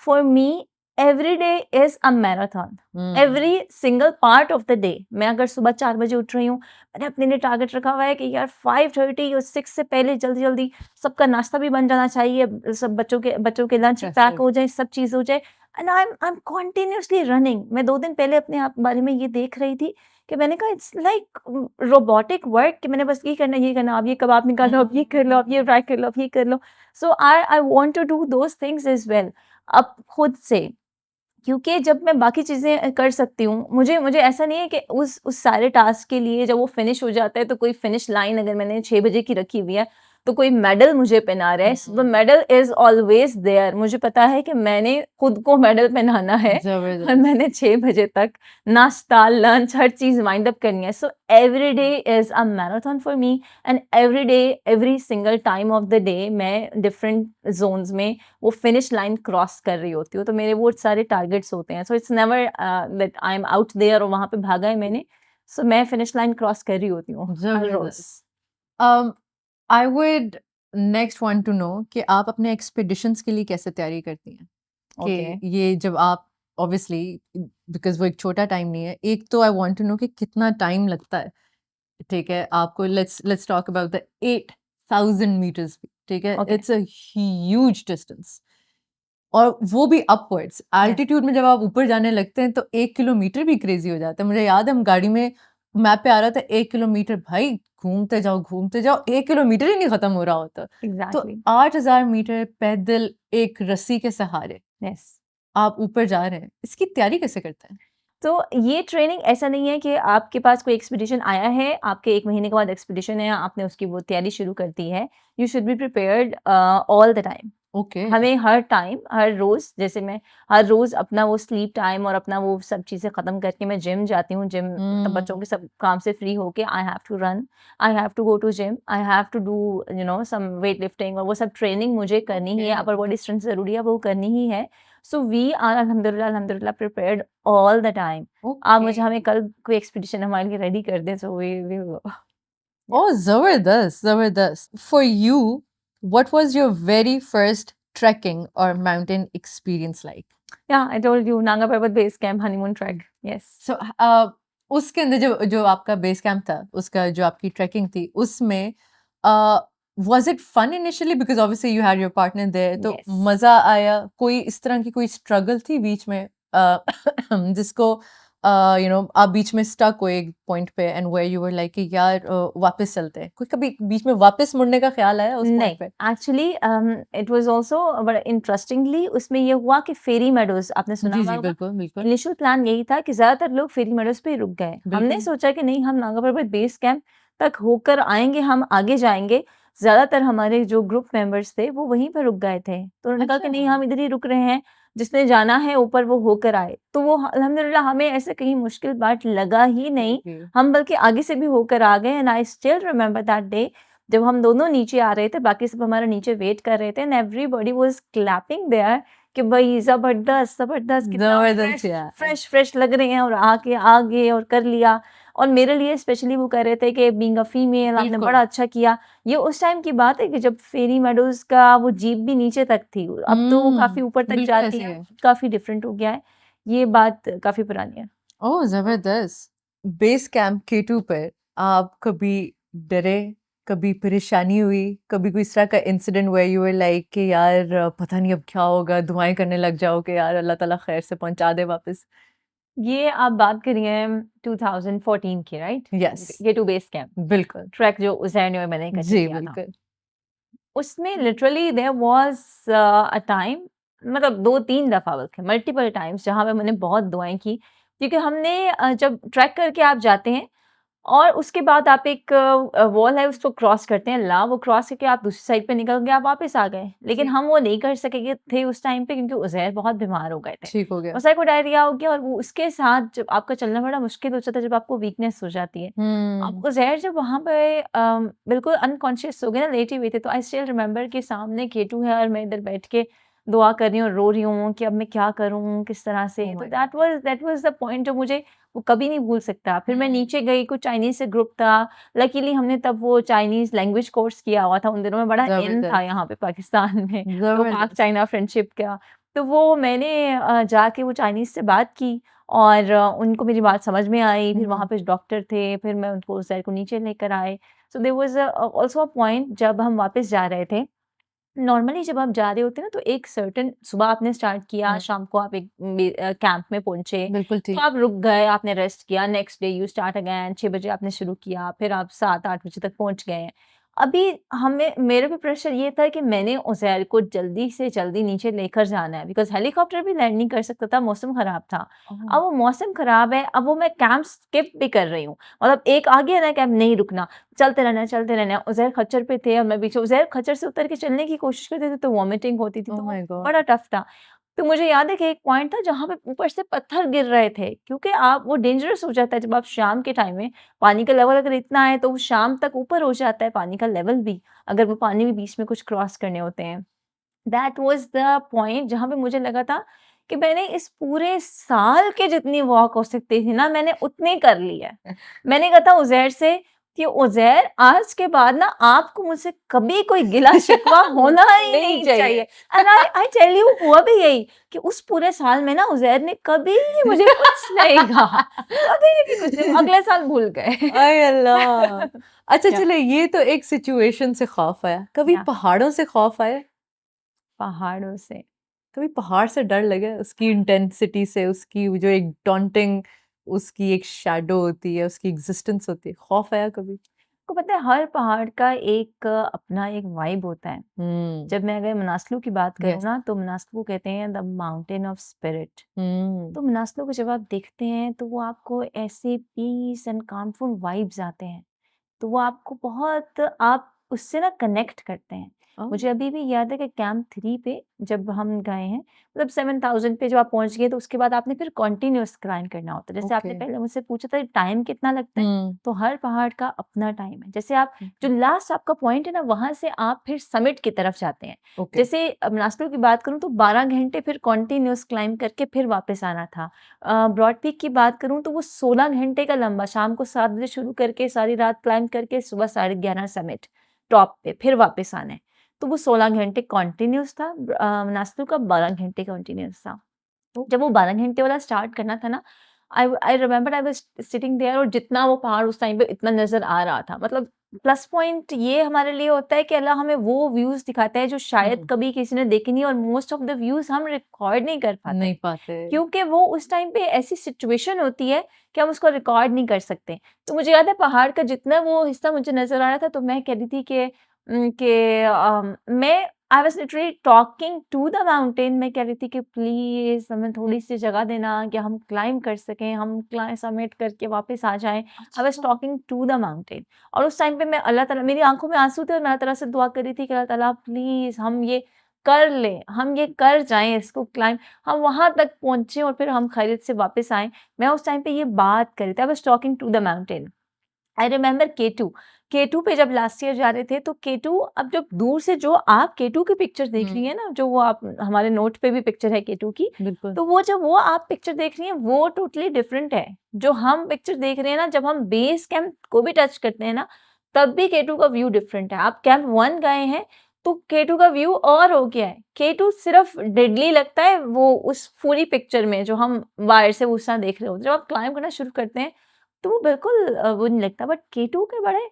For me every day is a marathon, every single part of the day. मैं अगर सुबह 4 बजे उठ रही हूँ, मैंने अपने लिए टारगेट रखा हुआ है कि यार 5:30 और 6 से पहले जल्दी जल्दी सबका नाश्ता भी बन जाना चाहिए, सब बच्चों के लंच पैक हो जाए, सब चीज़ हो जाए। And I am continuously running. मैं 2 दिन पहले अपने आप बारे में ये देख रही थी कि मैंने कहा इट्स लाइक रोबोटिक वर्क, कि मैंने बस ये करना, अब ये कबाब निकालो, अब ये कर लो, अब ये फ्राई कर लो, अब ये कर लो। So I want to do those things as well, अब खुद से। क्योंकि जब मैं बाकी चीज़ें कर सकती हूँ, मुझे ऐसा नहीं है कि उस सारे टास्क के लिए जब वो फिनिश हो जाता है तो कोई फिनिश लाइन अगर मैंने 6 बजे की रखी हुई है तो कोई मेडल मुझे पहना रहा है। The medal is always there. मुझे पता है कि मैंने खुद को मेडल पहनाना है और मैंने 6 बजे तक नाश्ता, लंच, हर चीज़ वाइंड अप करनी है। So every day is a marathon for me, and every day, every single time of the day मैं डिफरेंट जोन्स में वो फिनिश लाइन क्रॉस कर रही होती हूँ। तो मेरे वो सारे टारगेट्स होते हैं। So it's never that I am out there और वहाँ पे भागा है मैंने। सो मैं फिनिश लाइन क्रॉस कर रही होती हूँ हर रोज। I would next want to know कि आप अपने एक्सपेडिशंस के लिए कैसे तैयारी करती हैं? ओके कि ये जब आप ऑब्वियसली बिकॉज़ वो एक छोटा टाइम नहीं है। एक तो आई वांट टू नो कि कितना टाइम लगता है, ठीक है? आपको let's talk about the 8000 metres, ठीक है? Okay it's a huge distance. और वो भी अपवर्ड्स एल्टीट्यूड में जब आप ऊपर जाने लगते हैं तो 1 किलोमीटर भी क्रेजी हो जाता है। मुझे याद है हम गाड़ी में मैप पे आ रहा था 1 किलोमीटर, भाई घूमते जाओ 1 किलोमीटर ही नहीं खत्म हो रहा होता। तो एग्जैक्टली 8000 मीटर पैदल एक रस्सी के सहारे यस। आप ऊपर जा रहे हैं। इसकी तैयारी कैसे करते हैं? तो ये ट्रेनिंग ऐसा नहीं है कि आपके पास कोई एक्सपीडिशन आया है, आपके 1 महीने के बाद एक्सपीडिशन है, आपने उसकी वो तैयारी शुरू कर दी है। You should be prepared all the time. Okay. हमें हर टाइम, हर रोज़, जैसे मैं हर रोज़ अपना वो स्लीप टाइम और अपना वो सब चीज़ें ख़त्म करके मैं जिम जाती हूँ। जिम तब बच्चों के सब काम से फ्री होके I have to run, I have to go to gym, I have to do some weight lifting और वो सब ट्रेनिंग मुझे करनी ही है। अपर बॉडी स्ट्रेंथ ज़रूरी है, वो करनी ही है। सो वी आर अल्हम्दुलिल्लाह प्रिपेयर्ड ऑल द टाइम। आप मुझे हमें कल कोई एक्सपीडिशन हमारे लिए रेडी कर दें, so we will go. Oh, Zabardast, Zabardast. For you, what was your very first trekking or mountain experience like? Yeah, I told you, Nanga Parbat Base Camp honeymoon trek. Yes. So, उसके अंदर जो जो आपका base camp था, उसका जो आपकी trekking थी, उसमें was it fun initially because obviously you had your partner there, तो Yes. मजा आया? कोई इस तरह की कोई स्ट्रगल थी बीच में जिसको आप बीच में स्टक हो एक पॉइंट पे and where you were like कि यार वापस चलते हैं, कोई कभी बीच में वापस मुड़ने का ख्याल आया उस नहीं, पॉइंट पे? एक्चुअली इट वाज़ ऑल्सो बड़ा इंटरेस्टिंगली उसमें ये हुआ कि फेरी मेडोज़ आपने सुना जी, हुआ जी, होगा। बिल्कुल, बिल्कुल। इनिशियल प्लान यही था कि ज़्यादातर लोग फेरी मेडोज़ पे ही रुक गए। हमने बिल्कुल। सोचा कि नहीं, हम नागा पर्वत बेस कैंप तक होकर आएँगे, हम आगे जाएँगे। ज़्यादातर हमारे जो ग्रुप मेंबर्स थे वो वहीं पर रुक गए थे। तो उन्होंने कहा कि नहीं, अच्छा। हम इधर ही रुक रहे हैं, जिसने जाना है ऊपर वो होकर आए। तो वो अल्हम्दुलिल्लाह हमें ऐसे कहीं मुश्किल बाट लगा ही नहीं। जी। हम बल्कि आगे से भी होकर आ गए and I still remember that day जब हम दोनों नीचे आ रहे थे, बाकी सब हमारा नीचे वेट कर रहे थे and everybody was clapping there कि भई ज़बरदस्त, ज़बरदस्त, कितना जबरदस्त यार। फ्रेश लग रहे हैं और आके आगे और कर लिया। और मेरे लिए स्पेशली वो कह रहे थे कि बीइंग अ फीमेल आपने बिल्कुल। बड़ा अच्छा किया। ये उस टाइम की बात है कि जब फेरी मेडोज़ का वो जीप भी नीचे तक थी। अब तो वो काफ़ी ऊपर तक बिल्कुल जाती ऐसे है, है। काफ़ी डिफरेंट हो गया है। ये बात काफ़ी पुरानी है। ओह! ज़बरदस्त। बेस कैंप K2 पर आप कभी डरे, कभी परेशानी हुई, कभी कोई इस तरह का incident where you were like कि यार पता नहीं अब क्या होगा, दुआएँ करने लग जाओ कि यार अल्लाह ताला खैर से पहुँचा दे वापस? ये आप बात कर रही हैं 2014 की, राइट? यस, ये टू बेस कैंप बिल्कुल। ट्रैक जो उज़ैर और मैंने इकट्ठे जी, किया था। बिल्कुल। उसमें literally there was a time, मतलब 2-3 दफ़ा बल्कि मल्टीपल टाइम्स जहाँ पे मैंने बहुत दुआएँ की। क्योंकि हमने जब ट्रैक करके आप जाते हैं और उसके बाद आप एक वॉल है उसको क्रॉस करते हैं, वो क्रॉस करके आप दूसरी साइड पे निकल गए, आप वापस आ गए। लेकिन जी। हम वो नहीं कर सके थे उस टाइम पे क्योंकि उज़ैर बहुत बीमार हो गए थे। ठीक हो गया। उज़ैर को डायरिया हो गया और वो उसके साथ जब आपका चलना बड़ा मुश्किल हो जाता है, जब आपको वीकनेस हो जाती है। अब हुँ। उज़ैर जब वहाँ पे बिल्कुल अनकॉन्शियस हो गए ना, लेटे हुए थे, तो आई स्टिल रिमेंबर कि सामने केटू है और मैं इधर बैठ के दुआ कर रही हूँ, रो रही हूँ कि अब मैं क्या करूँ, किस तरह से? ओह तो my God! That was the point जो मुझे वो कभी नहीं भूल सकता। फिर मैं हुँ। नीचे गई, कुछ चाइनीज़ से ग्रुप था। लकीली हमने तब वो चाइनीज़ लैंग्वेज कोर्स किया हुआ था, उन दिनों में बड़ा इन था ज़बरदस्त, यहाँ पे पाकिस्तान में, तो पाक ज़बरदस्त। चाइना फ्रेंडशिप का। तो वो मैंने जाके वो चाइनीज़ से बात की और उनको मेरी बात समझ में आई। फिर वहाँ हुँ। पे डॉक्टर थे, फिर मैं उनको उज़ैर को नीचे लेकर आए। So there was also a point जब हम वापस जा रहे थे। नॉर्मली जब आप जा रहे होते हैं ना तो एक सर्टेन सुबह आपने स्टार्ट किया, हुँ। शाम को आप एक कैंप में पहुँचे, बिल्कुल तो ठीक। आप रुक गए, आपने रेस्ट किया, next day you start again 6 बजे आपने शुरू किया, फिर आप 7-8 बजे तक पहुँच गए हैं। अभी हमें मेरे पे प्रेशर ये था कि मैंने उज़ैर को जल्दी से जल्दी नीचे लेकर जाना है बिकॉज़ हेलीकॉप्टर भी लैंड नहीं कर सकता था, मौसम खराब था। ओह! अब वो मौसम खराब है, अब वो मैं कैंप स्किप भी कर रही हूँ, मतलब एक आ गया ना कैंप, नहीं रुकना। चलते रहना है। उज़ैर खच्चर पे थे और मैं पीछे। उज़ैर खच्चर से उतर के चलने की कोशिश करते थे तो वॉमिटिंग होती थी, ओह तो वो माय गॉड! बड़ा टफ था। तो मुझे याद है कि एक पॉइंट था जहाँ पे ऊपर से पत्थर गिर रहे थे क्योंकि आप वो डेंजरस हो जाता है जब आप शाम के टाइम में पानी का लेवल अगर इतना है तो वो शाम तक ऊपर हो जाता है पानी का लेवल भी, अगर वो पानी भी बीच में कुछ क्रॉस करने होते हैं। दैट वाज़ द पॉइंट जहाँ पे मुझे लगा था कि मैंने इस पूरे साल के जितनी वॉक हो सकती थी ना, मैंने उतनी कर ली है। मैंने कहा था उज़ैर से कि उज़ैर आज के बाद ना आपको मुझसे कभी कोई गिला-शिकवा होना ही नहीं नहीं चाहिए। चाहिए। एंड आई टेल यू हुआ भी यही कि उस पूरे साल में ना उज़ैर ने कभी मुझे कुछ नहीं कहा, कभी भी कुछ नहीं, अगले साल भूल गए। आय अल्लाह! अच्छा या चलिए ये तो एक सिचुएशन से खौफ आया, कभी या पहाड़ों से खौफ आया? पहाड़ों से। कभी पहाड़ से डर लगा उसकी इंटेंसिटी से, उसकी वो जो एक डॉन्टिंग उसकी एक शैडो होती है, उसकी एग्जिस्टेंस होती है, खौफ आया कभी? आपको पता है हर पहाड़ का एक अपना एक वाइब होता है। जब मैं अगर मनासलू की बात करूँ यस। ना, तो मनासलू को कहते हैं द माउंटेन ऑफ स्पिरिट। हुँ, तो मनासलू को जब आप देखते हैं तो वो आपको ऐसे पीस एंड कामफुल वाइब्स आते हैं। तो वो आपको बहुत आप उससे ना कनेक्ट करते हैं। ओह! मुझे अभी भी याद है कि कैंप 3 पे जब हम गए हैं, मतलब 7000 पे जब आप पहुँच गए तो उसके बाद आपने फिर कंटीन्यूअस क्लाइंब करना होता है। जैसे ओके। आपने पहले मुझसे पूछा था टाइम कितना लगता है, हुँ, तो हर पहाड़ का अपना टाइम है। जैसे आप जो ओके, लास्ट आपका पॉइंट है ना, वहाँ से आप फिर समिट की तरफ जाते हैं। ओके। जैसे नास्लो की बात करूँ तो 12 घंटे फिर कंटीन्यूअस क्लाइंब करके फिर वापस आना था। ब्रॉड पीक की बात करूँ तो वो 16 घंटे का लंबा, शाम को 7 बजे शुरू करके सारी रात क्लाइंब करके सुबह 11:30 समिट टॉप पे, फिर वापस आना है। तो वो 16 घंटे कंटीन्यूअस था। नास्लो का 12 घंटे कंटीन्यूअस था। ओह! जब वो 12 घंटे वाला स्टार्ट करना था ना, I remember I was sitting there, और जितना वो पहाड़ उस टाइम पे इतना नज़र आ रहा था। मतलब प्लस पॉइंट ये हमारे लिए होता है कि अल्लाह हमें वो व्यूज़ दिखाता है जो शायद हुँ, कभी किसी ने देखे नहीं, और मोस्ट ऑफ द व्यूज़ हम रिकॉर्ड नहीं कर पाते। नहीं पाते। क्योंकि वो उस टाइम पे ऐसी सिचुएशन होती है कि हम उसको रिकॉर्ड नहीं कर सकते। तो मुझे याद है पहाड़ का जितना वो हिस्सा मुझे नज़र आ रहा था, तो मैं कह रही थी कि मैं I was literally talking to the mountain. मैं कह रही थी कि प्लीज़ हमें थोड़ी-सी जगह देना कि हम क्लाइंब कर सकें, हम समिट करके वापस आ जाएँ। आई वाज़ अच्छा। टॉकिंग टू द माउंटेन, और उस टाइम पे मैं अल्लाह ताला, मेरी आँखों में आँसू थे और मैं अल्लाह ताला से दुआ कर रही थी कि अल्लाह ताला प्लीज़ हम ये कर लें, हम ये कर जाएँ इसको क्लाइंब, हम वहाँ तक पहुँचे और फिर हम खैरियत से वापस आएँ। मैं उस टाइम पे ये बात कर रही थी, I was talking to the mountain. I remember K2, K2 पे जब लास्ट ईयर जा रहे थे तो K2, अब जब दूर से जो आप K2 की पिक्चर देख रही हुँ, हैं ना, जो वो आप हमारे नोट पे भी पिक्चर है K2 की, बिल्कुल। तो वो जब वो आप पिक्चर देख रही हैं वो टोटली डिफरेंट है। जो हम पिक्चर देख रहे हैं ना, जब हम बेस कैंप को भी टच करते हैं ना, तब भी K2 का व्यू डिफरेंट है। आप कैंप 1 गए हैं तो K2 का व्यू और हो गया है। K2 सिर्फ डेडली लगता है वो उस पूरी पिक्चर में जो हम वायर से उस तरह देख रहे होते हैं। जब आप क्लाइंब करना शुरू करते हैं तो वो बिल्कुल वो नहीं लगता, बट K2 के बड़े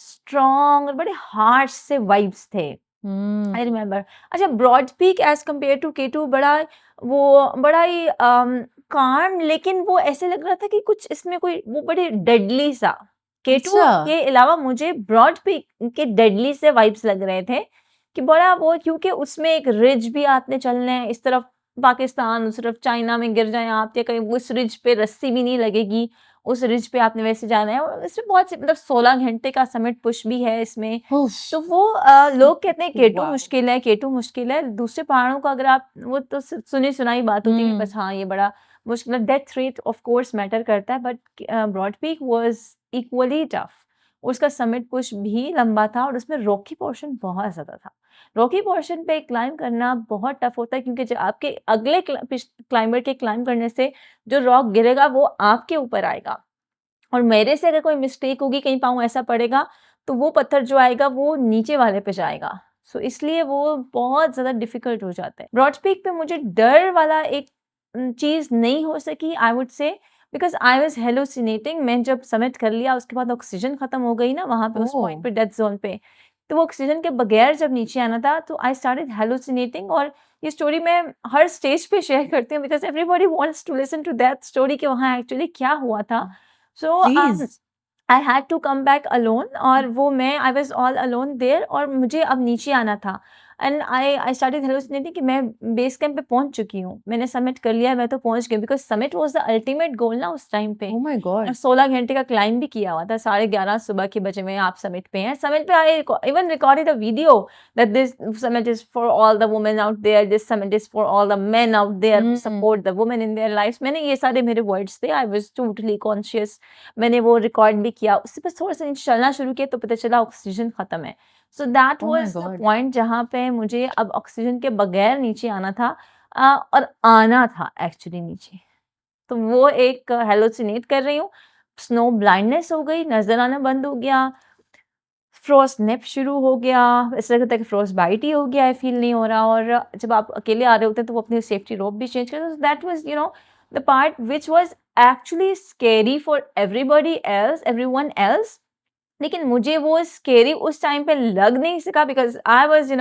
स्ट्रॉन्ग और बड़े हार्श से वाइब्स थे। Hmm, I remember. अच्छा, Broad Peak as compared to K2 बड़ा ही काम, लेकिन वो ऐसे लग रहा था कि कुछ इसमें कोई वो बड़े डेडली सा। K2 अच्छा। के अलावा मुझे ब्रॉड पीक के डेडली से वाइब्स लग रहे थे कि बड़ा वो, क्योंकि उसमें एक रिज भी आपने चलना है, इस तरफ पाकिस्तान, उस तरफ चाइना में गिर जाएँ आप, या कहीं उस रिज पे रस्सी भी नहीं लगेगी, उस रिज पे आपने वैसे जाना है, और इसमें बहुत सी, मतलब 16 घंटे का समिट पुश भी है इसमें। उफ़! तो वो लोग कहते हैं K2 वॉव! मुश्किल है, K2 मुश्किल है। दूसरे पहाड़ों का अगर आप, वो तो सुनी-सुनाई बात होती है कि हुँ, बस हाँ, ये बड़ा मुश्किल है। Death rate of course matter करता है, but Broad Peak was equally tough. उसका समिट पुश भी लंबा था और उसमें रॉकी पोर्शन बहुत ज़्यादा था। रॉकी पोर्शन पे क्लाइंब करना बहुत टफ होता है, क्योंकि जो आपके अगले क्लाइंबर के क्लाइंब करने से जो रॉक गिरेगा वो आपके ऊपर आएगा। और मेरे से अगर कोई मिस्टेक होगी, कहीं पाँव ऐसा पड़ेगा, तो वो पत्थर जो आएगा वो नीचे वाले पे जाएगा। सो इसलिए वो बहुत ज़्यादा डिफ़िकल्ट हो जाता है। ब्रॉड पीक पे मुझे डर वाला एक चीज़ नहीं हो सकी, I would say, because I was hallucinating. मैं जब समिट कर लिया उसके बाद ऑक्सीजन खत्म हो गई ना वहाँ पे उस ओह! पॉइंट पे, डेथ ज़ोन पे, तो वो ऑक्सीजन के बगैर जब नीचे आना था तो आई स्टार्टेड हैलुसिनेटिंग। और ये स्टोरी मैं हर स्टेज पे शेयर करती हूँ because everybody wants to listen to that story कि वहाँ एक्चुअली क्या हुआ था। So please. I had to come back alone, और वो मैं I was all alone there, और मुझे अब नीचे आना था। एंड आई स्टार्टेड हैलुसिनेटिंग कि मैं बेस कैंप पे पहुँच चुकी हूँ। मैंने समिट कर लिया है, मैं तो पहुँच गई, because summit was the ultimate goal ना उस टाइम पे। ओह माय और गॉड! 16 घंटे का क्लाइंब भी किया हुआ था, 11:30 सुबह के बजे में आप समिट पे हैं। समिट पे I even recorded a video that this summit is for all the women out there, this summit is for all the men out there who hmm, support the women in their lives. मैंने ये सारे मेरे words थे, I was totally conscious. मैंने वो record भी किया। उससे बस थोड़ा-सा नीचे चलना शुरू किया तो पता चला ऑक्सीजन खत्म है। So that oh my was the God! Point जहाँ पे मुझे अब ऑक्सीजन के बगैर नीचे आना था, और आना था एक्चुअली नीचे। तो वो एक हैलुसिनेट कर रही हूँ, स्नो ब्लाइंडनेस हो गई, नज़र आना बंद हो गया, फ्रॉस्टनेप शुरू हो गया, ऐसा लगता है कि फ्रॉस्ट बाइट ही हो गया है, फ़ील नहीं हो रहा। और जब आप अकेले आ रहे होते हैं तो वो अपनी सेफ्टी रोब भी चेंज करते हैं। That was the part which was actually scary for everyone else. लेकिन मुझे वो स्केरी उस टाइम पे लग नहीं सका, बिकॉज़ आई वाज़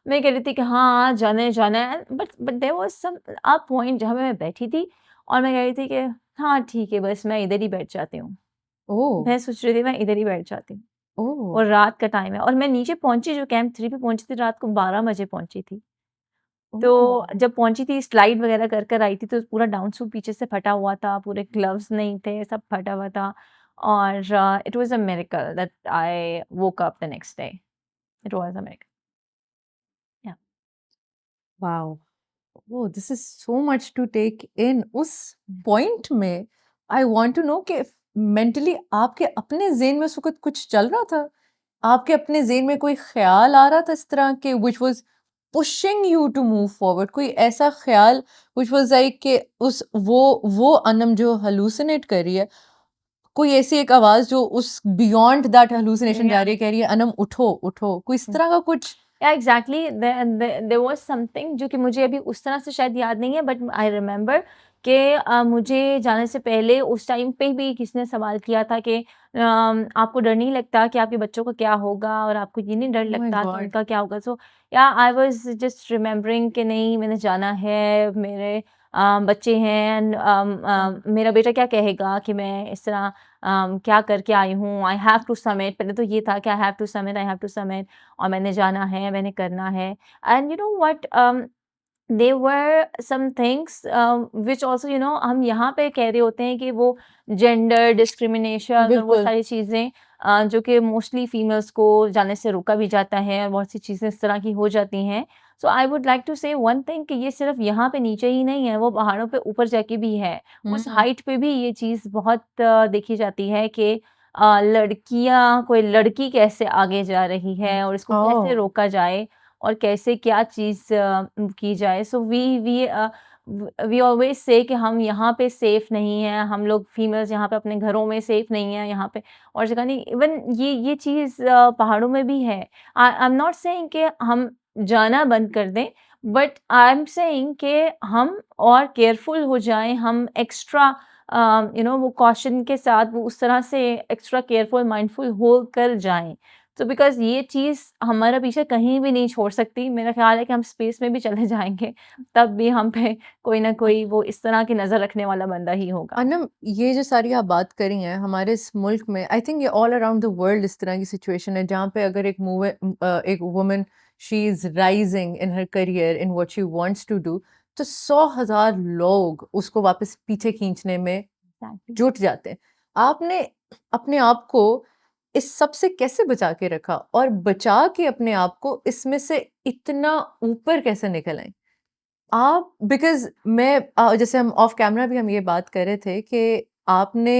मैं कह रही थी कि हाँ, जाना है, but there was some a point जहाँ पे मैं बैठी थी और मैं कह रही थी कि हाँ, ठीक है, बस मैं इधर ही बैठ जाती हूँ। ओह! मैं सोच रही थी मैं इधर ही बैठ जाती हूँ ओह! और रात का टाइम है और मैं नीचे पहुँची जो कैंप 3 पे पहुँची थी रात को 12 बजे पहुँची थी। ओह! तो जब पहुँची थी स्लाइड वगैरह कर आई थी तो पूरा डाउन सूट पीछे से फटा हुआ था, पूरे ग्लव्स नहीं थे, सब फटा हुआ था और it was a miracle that I woke up the next day. It was a miracle. या wow! Oh! This is so much to take in. उस पॉइंट में आई वांट टू नो कि मेंटली आपके अपने ज़हन में उस वक़्त कुछ चल रहा था? आपके अपने ज़हन में कोई ख़्याल आ रहा था इस तरह के which was pushing you to move forward? कोई ऐसा ख़्याल व्हिच वाज़ लाइक कि उस वो अनम जो हैलुसिनेट कर रही है, कोई ऐसी एक आवाज़ जो उस बियॉन्ड दैट हैलुसिनेशन जा या रही है, कह रही है अनम उठो, उठो। कोई इस तरह का कुछ? या एग्ज़ैक्टली देयर वाज़ समथिंग जो कि मुझे अभी उस तरह से शायद याद नहीं है बट आई रिमेंबर कि मुझे जाने से पहले उस टाइम पे भी किसी ने सवाल किया था कि आपको डर नहीं लगता कि आपके बच्चों का क्या होगा और आपको ये नहीं डर ओह माय लगता कि गॉड! उनका क्या होगा? सो या आई वाज़ जस्ट रिमेंबरिंग कि नहीं मैंने जाना है, मेरे बच्चे हैं एंड मेरा बेटा क्या कहेगा कि मैं इस तरह क्या करके आई हूँ? आई हैव टू सबमिट पहले तो ये था कि आई हैव टू सबमिट और मैंने जाना है, मैंने करना है। And you know what there were some things which also you know हम यहाँ पे कह रहे होते हैं कि वो जेंडर डिस्क्रिमिनेशन और वो बिल्कुल। सारी चीज़ें जो कि मोस्टली फीमेल्स को जाने से रोका भी जाता है, बहुत सी चीज़ें इस तरह की हो जाती हैं। So I would like to से वन थिंग कि ये सिर्फ़ यहाँ पे नीचे ही नहीं है, वो पहाड़ों पे ऊपर जाके भी है। उस हुँ। हाइट पे भी ये चीज़ बहुत देखी जाती है कि लड़कियाँ कोई लड़की कैसे आगे जा रही है और इसको कैसे ओह! रोका जाए और कैसे क्या चीज़ की जाए। सो वी ऑलवेज़ से कि हम यहाँ पे सेफ नहीं हैं, हम लोग फीमेल्स यहाँ पे अपने घरों में सेफ नहीं हैं, यहाँ पे और जगह नहीं इवन ये चीज़ पहाड़ों में भी है। आई एम नॉट सेइंग कि हम जाना बंद कर दें, बट आई एम सेइंग कि हम और केयरफुल हो जाएँ, हम एक्स्ट्रा यू नो वो कॉशन के साथ वो उस तरह से एक्स्ट्रा केयरफुल माइंडफुल होकर जाएँ। तो बिकॉज़ ये चीज़ हमारा पीछा कहीं भी नहीं छोड़ सकती। मेरा ख़्याल है कि हम स्पेस में भी चले जाएँगे, तब भी हम पे कोई न कोई वो इस तरह की नज़र रखने वाला बंदा ही होगा। अनम, ये जो सारी आप बात करी हैं, हमारे इस मुल्क में आई थिंक ये ऑल अराउंड द वर्ल्ड इस तरह की सिचुएशन है जहाँ पे अगर एक woman she is rising in her career in what she wants to do, तो 100,000 लोग उसको वापस पीछे खींचने में एग्ज़ैक्टली। जुट जाते हैं। आपने अपने आप को इस सब से कैसे बचा के रखा और बचा के अपने आप को इसमें से इतना ऊपर कैसे निकल आए? आप बिकॉज़ जैसे हम ऑफ कैमरा भी हम ये बात कर रहे थे कि आपने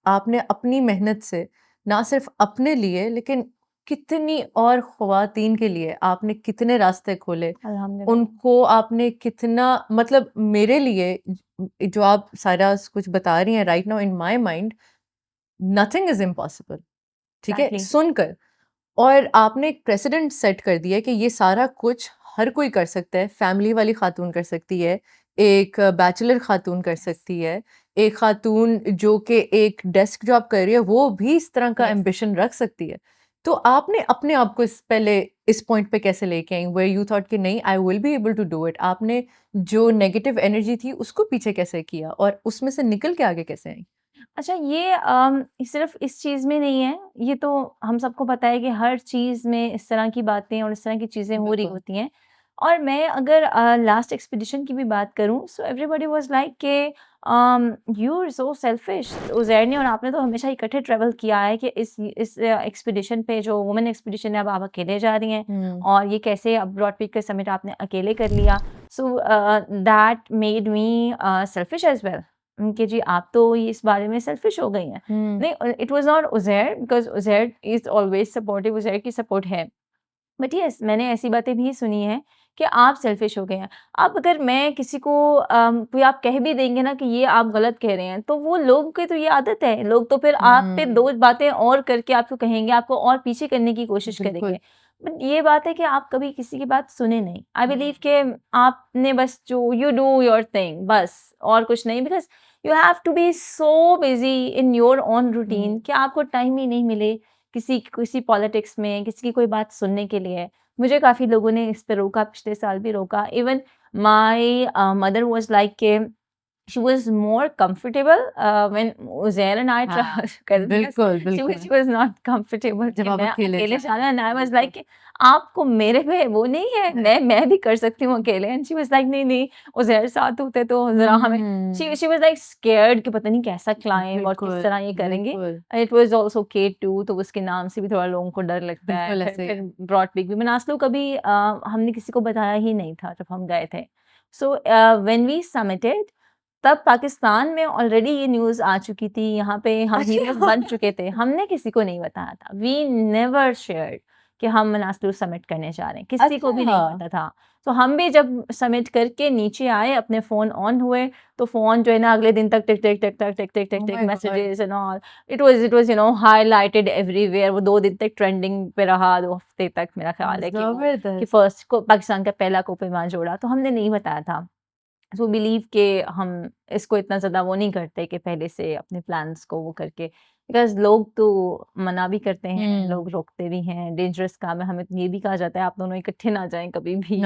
आपने अपनी मेहनत से ना सिर्फ़ अपने लिए लेकिन कितनी और ख़वातीन के लिए आपने कितने रास्ते खोले। अल्हम्दुलिल्लाह। उनको आपने कितना मतलब मेरे लिए जो आप सारा कुछ बता रही हैं right now in my mind nothing is impossible. ठीक है? एग्ज़ैक्टली। सुनकर और आपने एक प्रेसिडेंट सेट कर दिया कि ये सारा कुछ हर कोई कर सकता है, फैमिली वाली खातून कर सकती है, एक बैचलर खातून कर यस, सकती है, एक खातून जो कि एक डेस्क जॉब कर रही है, वो भी इस तरह का यस। एम्बिशन रख सकती है। तो आपने अपने आप को इस पॉइंट पे कैसे लेके आई वेयर यू थॉट कि नहीं I will be able to do it? आपने जो नेगेटिव एनर्जी थी उसको पीछे कैसे किया और उसमें से निकल के आगे कैसे आई? अच्छा ये सिर्फ़ इस चीज़ में नहीं है, ये तो हम सबको पता है कि हर चीज़ में इस तरह की बातें और इस तरह की चीज़ें हो रही बिल्कुल। होती हैं। और मैं अगर लास्ट एक्सपीडिशन की भी बात करूँ, सो एवरीबॉडी वाज़ लाइक कि you are so selfish Uzair ने और आपने तो हमेशा इकट्ठे ट्रैवल किया है कि इस एक्सपीडिशन पे जो वुमेन एक्सपीडिशन है अब आप अकेले जा रही हैं हुँ। और ये कैसे अब ब्रॉड पीक का समिट आपने अकेले कर लिया। So that made me selfish as well. कि जी आप तो ये इस बारे में सेल्फिश हो गई हैं। हुँ। नहीं it was not Uzair because Uzair is always supportive, Uzair की सपोर्ट है। बट येस मैंने ऐसी बातें भी सुनी हैं कि आप सेल्फिश हो गए हैं। अब अगर मैं किसी को कोई आप कह भी देंगे ना कि ये आप गलत कह रहे हैं, तो वो लोगों की तो ये आदत है। लोग तो फिर आप पे हुँ। 2 बातें और करके आपको कहेंगे, आपको और पीछे करने की कोशिश बिल्कुल। करेंगे। बट ये बात है कि आप कभी किसी की बात सुने नहीं। आई बिलीव कि आपने बस जो यू डू योर थिंग बस और कुछ नहीं because you have to be so busy in your own hmm. Routine कि आपको टाइम ही नहीं मिले किसी किसी पॉलिटिक्स में, किसी की कोई बात सुनने के लिए। मुझे काफ़ी लोगों ने इस पे रोका, पिछले साल भी रोका। Even my mother was like के she was more comfortable when Uzair and I हाँ, because बिल्कुल, she बिल्कुल। was not comfortable जब कि आप मैं अकेले अकेले जा जाना and I was बिल्कुल। like कि आपको मेरे पे वो नहीं है, मैं भी कर सकती हूँ अकेले and she was like नहीं उज़ैर साथ होते तो ज़रा हमें she was like scared कि पता नहीं कैसा क्लाइंब और किस बिल्कुल, तरह ये करेंगे। बिल्कुल, It was also K2 तो उसके नाम से भी थोड़ा लोगों को डर लगता है। बिल्कुल फिर ऐसे ही फिर है। ब्रॉड पीक भी मनासलु कभी हमने किसी को बताया ही नहीं था जब हम गए थे। सो व्हेन वी सबमिटेड तब पाकिस्तान में ऑलरेडी ये न्यूज़ आ चुकी थी, यहाँ पे हम हीरोज़ अच्छा! बन चुके थे। हमने किसी को नहीं बताया था। वी नेवर शेयर्ड कि हम मनासलु सबमिट करने जा रहे हैं, किसी को भी अच्छा! नहीं पता था। तो हम भी जब सबमिट करके नीचे आए, अपने फ़ोन ऑन हुए, तो फ़ोन जो है ना अगले दिन तक tick, tick, tick, tick, tick, tick, tick, oh tick my god! Messages and all. It was highlighted everywhere. वो 2 दिन तक ट्रेंडिंग पे रहा, 2 हफ्ते तक मेरा ख़्याल है कि ज़बरदस्त! फर्स्ट को पाकिस्तान का पहला कोप विमान जोड़ा, तो हमने नहीं बताया था। सो बिलीव के हम इसको इतना ज़्यादा वो नहीं करते कि पहले से अपने प्लान्स को वो करके बिकॉज़ लोग तो मना भी करते हैं, हुँ, लोग रोकते भी हैं, डेंजरस काम है, हमें तो ये भी कहा जाता है आप दोनों इकट्ठे ना जाएँ कभी भी।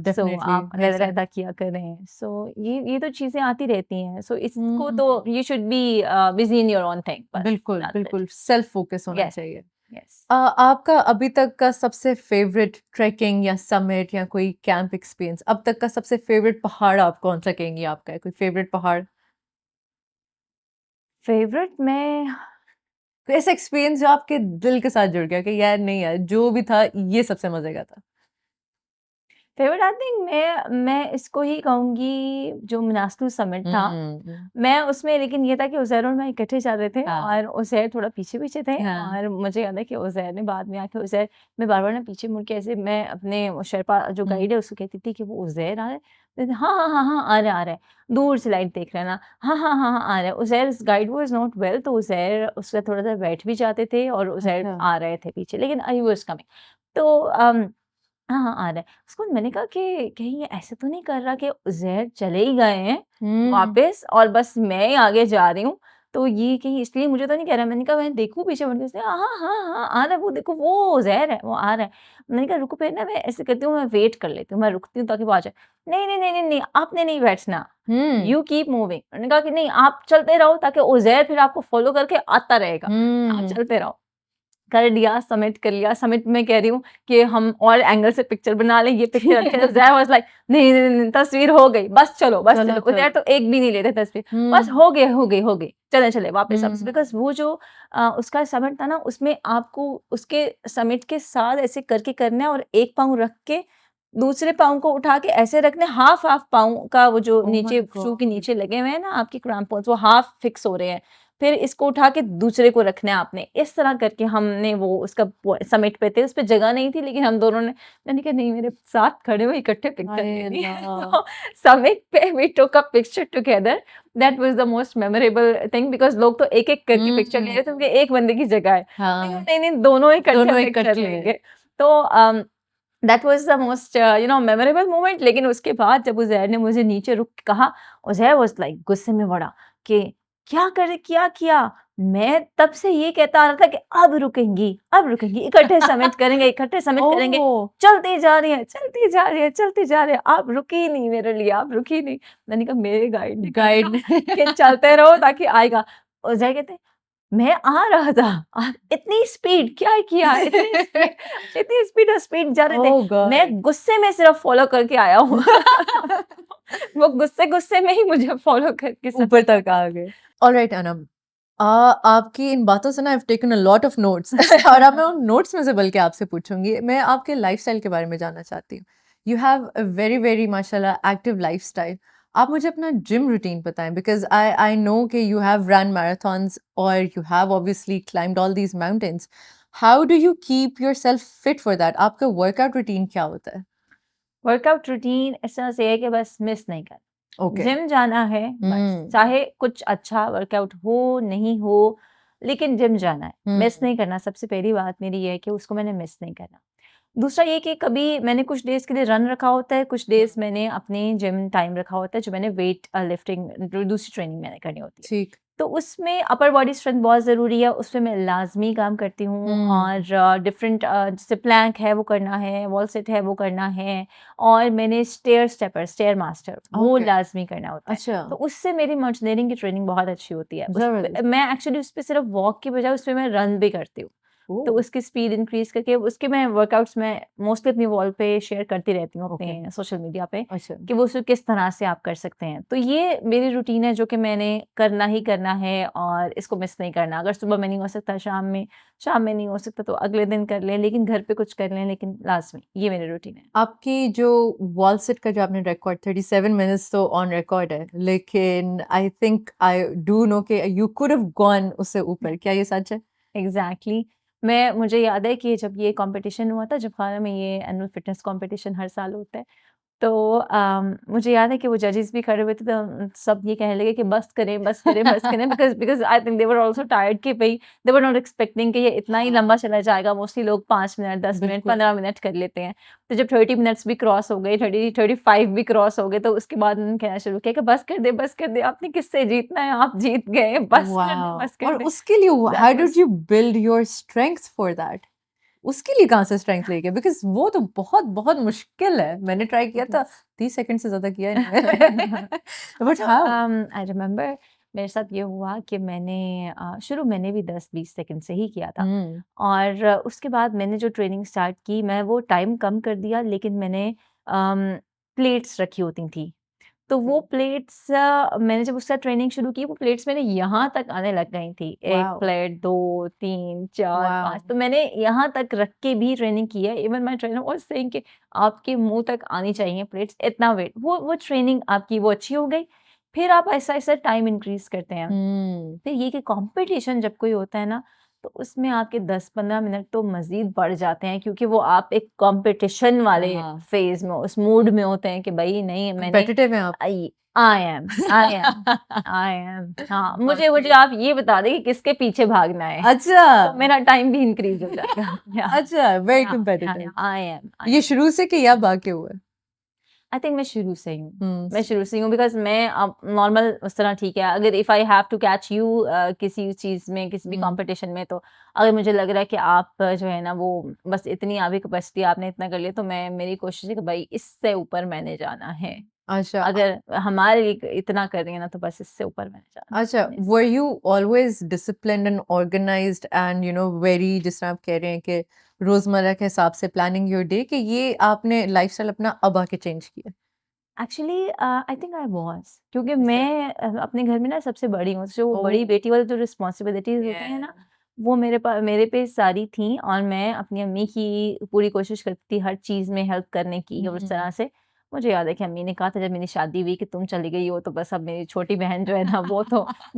सो डेफ़िनिटली आप मेक्स सेंस। अलग-अलग किया करें। सो ये तो चीज़ें आती रहती हैं। सो इसको हुँ, तो you should be busy in your own thing बस बिल्कुल, दैट्स इट। बिल्कुल सेल्फ फ़ोकस होना येस, चाहिए। येस। आपका अभी तक का सबसे फ़ेवरेट ट्रेकिंग या समिट या कोई कैंप एक्सपीरियंस अब तक का सबसे फ़ेवरेट पहाड़ आप कौन-सा कहेंगी आपका है? कोई फ़ेवरेट पहाड़? फ़ेवरेट में कोई ऐसा एक्सपीरियंस जो आपके दिल के साथ जुड़ गया कि यार नहीं यार, जो भी था ये सबसे मज़े का था? फेवरेट आई थिंक मैं इसको ही कहूँगी जो मनासलु समिट था। हुँ, मैं उसमें लेकिन ये था कि उज़ैर और मैं इकट्ठे जा रहे थे हाँ, और उज़ैर थोड़ा पीछे-पीछे थे हाँ। और मुझे याद है कि उज़ैर ने बाद में आके उज़ैर मैं बार-बार ना पीछे मुड़ के ऐसे मैं अपने वो शेरपा जो हुँ, गाइड है उसको कहती थी कि वो उज़ैर आ रहा है? कहते हाँ, हाँ, हाँ, हाँ, आ रहा है। दूर से लाइट देख रहा है ना, हाँ, हाँ, हाँ, हाँ, आ रहा है। Uzair guide was not well तो उज़ैर उससे थोड़ा-सा बैठ भी जाते थे और उज़ैर अच्छा। आ रहे थे पीछे लेकिन ही वाज़ कमिंग। तो हाँ, हाँ, आ रहा है। उसको मैंने कहा कि कहीं ये ऐसा तो नहीं कर रहा कि उज़ैर चले ही गए हैं हुँ, वापस और बस मैं ही आगे जा रही हूँ, तो ये कहीं इसलिए मुझे तो नहीं कह रहा। मैंने कहा मैं देखूँ पीछे मुड़ के उसने हाँ, हाँ, हाँ, आ रहा है वो देखो वो उज़ैर है, वो आ रहा है। मैंने कहा रुको फिर ना मैं ऐसे करती हूँ मैं वेट कर लेती हूँ, मैं रुकती हूँ ताकि वो आ जाए। नहीं, नहीं, नहीं, नहीं, नहीं, आपने नहीं बैठना, हुँ, यू कीप मूविंग। मैंने कहा कि नहीं आप चलते रहो ताकि उज़ैर फिर आपको फ़ॉलो करके आता रहेगा, आप हुँ। चलते रहो। कर लिया, सबमिट कर लिया, सबमिट में कह रही हूँ कि हम और एंगल से पिक्चर बना लें, ये पिक्चर अच्छे से ज़ैर वाज़ लाइक नहीं, नहीं, नहीं, नहीं, तस्वीर हो गई, बस चलो, बस चलो, चलो। चलो। उज़ैर तो एक भी नहीं लेते तस्वीर, बस हुँ, हो गई, हो गई, हो गई, चलें, चलें वापस वापस हुँ। बिकॉज़ वो जो उसका सबमिट था ना, उसमें आपको उसके सबमिट के साथ ऐसे करके करना है और एक पाँव रख के, दूसरे पाँव को उठा के ऐसे रखना है, हाफ-हाफ पाँव का वो जो ओह माय नीचे शू के गॉड! नीचे लगे हुए हैं ना आपके क्रैम्पॉन्स, वो हाफ फिक्स हो रहे हैं। फिर इसको उठा के दूसरे को रखना है आपने। इस तरह करके हमने वो उसका प समिट पे थे, उसपे जगह नहीं थी लेकिन हम दोनों ने मैंने कहा नहीं मेरे साथ खड़े हो इकट्ठे पिक्चर हाय लेनी है। अल्लाह! तो समिट पे we took a picture together that was the most memorable thing because लोग तो एक-एक करके पिक्चर ले रहे थे हुँ। क्योंकि एक बंदे की जगह है। नहीं, हाँ, नहीं, नहीं दोनों इकट्ठे दोनों पिक्चर इकट्ठे। लेंगे। तो that was the most memorable moment लेकिन उसके बाद जब उज़ैर ने मुझे नीचे रुक के कहा, उज़ैर वाज़ लाइक गुस्से में बड़ा कि क्या किया? मैं तब से ये कहता आ रहा था कि अब रुकेंगी, इकट्ठे सबमिट करेंगे, ओह! चलती जा रही है, चलती जा रही है, चलती जा रही है, आप रुकी ही नहीं मेरे लिए, आप रुकी नहीं। मैंने कहा मेरे गाइड ने कहा गाइड था ने कि चलते रहो ताकि आएगा। उज़ैर कहते मैं आ रहा था। इतनी स्पीड क्या किया? इतनी स्पीड जा रहे थे। ओह मैं गॉड! गुस्से में सिर्फ़ फ़ॉलो करके आया हूँ। वो गुस्से-गुस्से में ही मुझे फ़ॉलो करके ऊपर सबमिट तक करके आ गए। ऑलराइट अनम आपकी इन बातों से ना I have taken a lot of notes और अब मैं उन नोट्स में से बल्कि आपसे पूछूँगी। मैं आपके लाइफ़स्टाइल के बारे में जानना चाहती हूँ। You have a very, very माशाल्लाह एक्टिव लाइफ़स्टाइल। आप मुझे अपना जिम रूटीन बताएँ बिकॉज़ आई नो कि यू हैव रन मैराथन्स और you have obviously climbed all these mountains. How do you keep yourself fit for that? आपका workout routine क्या होता है? वर्कआउट रूटीन इस तरह से है कि बस मिस नहीं करना। ओके। जिम जाना है बस, हुँ, चाहे कुछ अच्छा वर्कआउट हो, नहीं हो, लेकिन जिम जाना है। मिस हुँ। नहीं करना, सबसे पहली बात मेरी ये है कि उसको मैंने मिस नहीं करना। दूसरा ये कि कभी मैंने कुछ डेज़ के लिए रन रखा होता है, कुछ हुँ। डेज़ मैंने अपने जिम टाइम रखा होता है, जो मैंने वेट लिफ्टिंग दूसरी ट्रेनिंग मैंने करनी होती है। ठीक। तो उसमें अपर बॉडी स्ट्रेंथ बहुत ज़रूरी है, उसमें मैं लाज़मी काम करती हूँ और डिफरेंट जैसे प्लैंक है वो करना है, वॉल सिट है वो करना है और मैंने स्टेयर मास्टर वो ओके, लाज़मी करना होता है। अच्छा, तो उससे मेरी माउंटेनियरिंग की ट्रेनिंग बहुत अच्छी होती है। उस पे ज़बरदस्त। मैं एक्चुअली उस पे सिर्फ वॉक की बजाय उस पे मैं रन भी करती हूँ। तो ओह! उसकी स्पीड इंक्रीज़ करके उसके मैं वर्कआउट्स मैं मोस्टली अपनी वॉल पे शेयर करती रहती हूँ ओके, अपने सोशल मीडिया पे अच्छा। कि वो उसको किस तरह से आप कर सकते हैं। तो ये मेरी रूटीन है जो कि मैंने करना ही करना है और इसको मिस नहीं करना। अगर सुबह में नहीं हो सकता शाम में नहीं हो सकता तो अगले दिन कर लें, लेकिन घर पे कुछ कर लें लेकिन लाज़मी, ये मेरी रूटीन है। आपकी जो वॉल सिट का जो आपने रिकॉर्ड 37 मिनट्स तो ऑन रिकॉर्ड है, लेकिन I think I do know कि यू कुड हैव गॉन उससे ऊपर, क्या ये सच है? एग्ज़ैक्टली मुझे याद है कि जब ये कॉम्पिटिशन हुआ था, जब खाना में ये एनुअल फिटनेस कॉम्पिटिशन हर साल होता है, तो मुझे याद है कि वो जजेस भी खड़े हुए थे तो सब ये कहने लगे कि बस करें, बस करें, बस करें because because I think they were also tired कि भई दे वर नॉट एक्सपेक्टिंग कि ये इतना ही लंबा हाँ, चला जाएगा। मोस्टली लोग 5 मिनट, 10 मिनट, बिल्कुल। 15 मिनट कर लेते हैं। तो जब 30 मिनट्स भी क्रॉस हो गए, 35 भी क्रॉस हो गए, तो उसके बाद उन्होंने कहना शुरू किया कि बस कर दे, आपने किससे जीतना है? आप जीत गए, वाओ! बस कर और दे। उसके लिए that how did was you build your strength for that? उसके लिए कहाँ से स्ट्रेंथ लेके? बिकॉज़ वो तो बहुत बहुत मुश्किल है। मैंने ट्राई किया था, 30 सेकंड से ज़्यादा किया ही नहीं मैंने। बट तो हाउ? आई रिमेंबर मेरे साथ ये हुआ कि शुरू मैंने भी 10-20 सेकंड से ही किया था हुँ, और उसके बाद मैंने जो ट्रेनिंग स्टार्ट की मैं वो टाइम कम कर दिया लेकिन मैंने प्लेट्स रखी होती थी। तो वो प्लेट्स मैंने जब उसका ट्रेनिंग शुरू की वो प्लेट्स मेरे यहाँ तक आने लग गई थी। 1 वाओ! Plate, 2, 3, 4, 5 wow! तो मैंने यहाँ तक रख के भी ट्रेनिंग की है। Even my trainer was saying कि आपके मुँह तक आनी चाहिए प्लेट्स, इतना वेट। वो ट्रेनिंग आपकी वो अच्छी हो गई। फिर आप ऐसा-ऐसा टाइम इंक्रीज़ करते हैं। हुँ, फिर ये कि कॉम्पिटिशन जब कोई होता है ना, तो उसमें आपके 10-15 मिनट तो मज़ीद बढ़ जाते हैं क्योंकि वो आप एक कॉम्पिटिशन वाले हाँ, फ़ेज़ में उस मूड में होते हैं कि भई नहीं मैंने कॉम्पिटिटिव हैं आप? I I am I am I am हाँ, मुझे मुझे ओके। आप ये बता दें कि किसके पीछे भागना है, अच्छा, तो मेरा टाइम भी इंक्रीज़ हो जाएगा। अच्छा, वेरी या कॉम्पिटिटिव। आई ये एम। शुरू से कि या बाद के हुए? आई थिंक मैं शुरू से ही हूँ। हुँ, मैं शुरू से ही हूँ बिकॉज़ मैं अब नॉर्मल उस तरह ठीक है, अगर if I have to catch you किसी चीज़ में, किसी भी हुँ, कॉम्पिटिशन में तो अगर मुझे लग रहा है कि आप जो है ना वो बस इतनी आपकी कैपेसिटी आपने इतना कर लिया तो मेरी कोशिश है कि भाई इससे ऊपर मैंने जाना है। अच्छा अगर हमारे लिए इतना कर रही है ना तो बस इससे ऊपर मैंने जाना अच्छा, है। Were you always disciplined and organised and very जिस तरह आप कह रहे हैं कि रोज़मर्रा के हिसाब से प्लानिंग योर डे कि ये आपने लाइफ़स्टाइल अपना अब आके चेंज किया? Actually I think I was क्योंकि अच्छा। मैं अपने घर में ना सबसे बड़ी हूँ, जो वो ओह! बड़ी बेटी वाली जो रिस्पॉन्सिबिलिटीज़ होती हैं Yeah. ना, वो मेरे पे सारी थीं और मैं अपनी अम्मी की पूरी कोशिश करती थी हर चीज़ में हेल्प करने की और उस तरह हुँ। से। मुझे याद है कि अम्मी ने कहा था जब मेरी शादी हुई कि तुम चली गई हो तो बस अब मेरी छोटी बहन जो है ना वो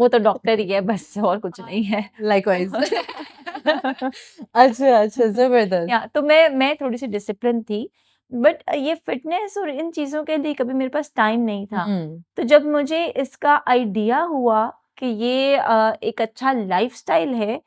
तो डॉक्टर ही है बस और कुछ नहीं है। लाइकवाइज़। तो अच्छा, अच्छा, ज़बरदस्त। या तो मैं थोड़ी-सी डिसिप्लिन थी, बट ये फ़िटनेस और इन चीज़ों के लिए कभी मेरे पास टाइम नहीं था। हुँ, तो जब मुझे इसका आइडिया हुआ कि ये एक अच्छा लाइफ़स्टाइल है,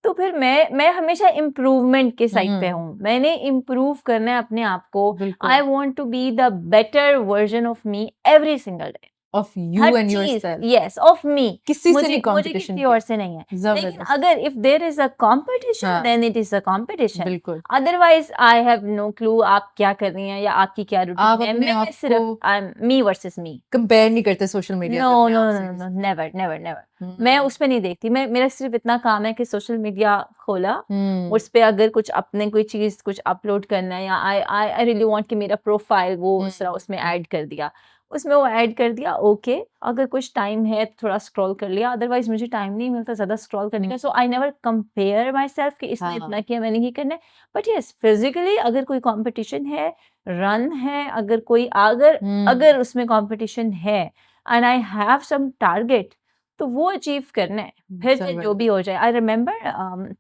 तो फिर मैं हमेशा इम्प्रूवमेंट के साइड पे हुँ, हूँ। मैंने इम्प्रूव करना है अपने आप को। बिल्कुल। I want to be the better version of me every single day. Of her you and चीज़ योरसेल्फ। यस ऑफ मी किसी से नहीं मुझे कॉम्पिटिशन किसी किया। और से नहीं है। लेकिन ज़बरदस्त। अगर if there is a competition हाँ, then it is a competition. बिल्कुल। Otherwise I have no clue आप क्या कर रही हैं या आपकी क्या आप रूटीन है। अपने मैं आप को सिर्फ I am me versus me. Compare नहीं करते सोशल मीडिया नो, पे अपने नो, आप नो, से नो, नो, किसी नेवर, नेवर, नेवर। मैं हुँ, उसमें नहीं देखती। मेरा सिर्फ इतना काम है कि सोशल मीडिया खोला, हुँ, उस पे अगर कुछ अपने कोई चीज़ कुछ अपलोड करना है या आई रियली वांट कि मेरा प्रोफाइल वो हुँ, उस तरह उसमें हुँ, ऐड कर दिया। उसमें वो ऐड कर दिया ओके, अगर कुछ टाइम है तो थोड़ा स्क्रॉल कर लिया, अदरवाइज़ मुझे टाइम नहीं मिलता ज़्यादा स्क्रॉल करने हुँ, का। So I never compare myself कि इसने हाँ, इतना किया मैंने ये करना है। बट येस फिज़िकली अगर कोई कॉम्पिटिशन है, रन है, अगर हुँ, अगर उसमें कॉम्पिटिशन है and I have some target तो वो अचीव करना है, फिर चाहे जो भी ज़बरदस्त। हो जाए। I remember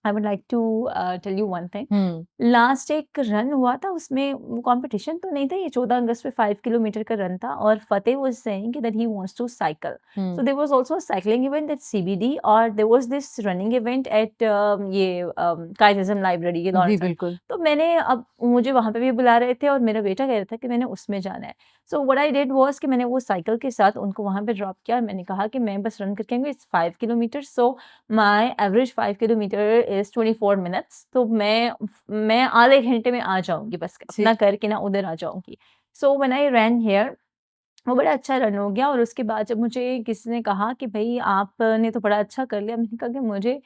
I would like to tell you one thing. Hmm last एक रन हुआ था, उसमें कंपटीशन तो नहीं था, ये 14 अगस्त पे 5 किलोमीटर का रन था और Fateh was saying that he wants to cycle. So hmm there was also a cycling event at CBD और there was this running event at ये काइटिज्म लाइब्रेरी के जी लॉरेंस। बिल्कुल तो मैंने अब मुझे वहाँ पे भी बुला रहे थे और मेरा बेटा कह रहा था कि मैंने उसमें जाना है। So what I did was कि मैंने वो साइकिल के साथ उनको वहाँ पे ड्रॉप किया और मैंने कहा कि मैं बस रन करके आऊँगी, it's 5 kilometre, so my average 5 kilometre is 24 minutes. तो मैं आधे घंटे में आ जाऊँगी, बस जी अपना करके ना उधर आ जाऊँगी। So when I rain here, वो बड़ा अच्छा रन हो गया और उसके बाद जब मुझे किसी ने कहा कि भई आपने तो बड़ा अच्छा कर लिया, मैंने कहा कि मुझे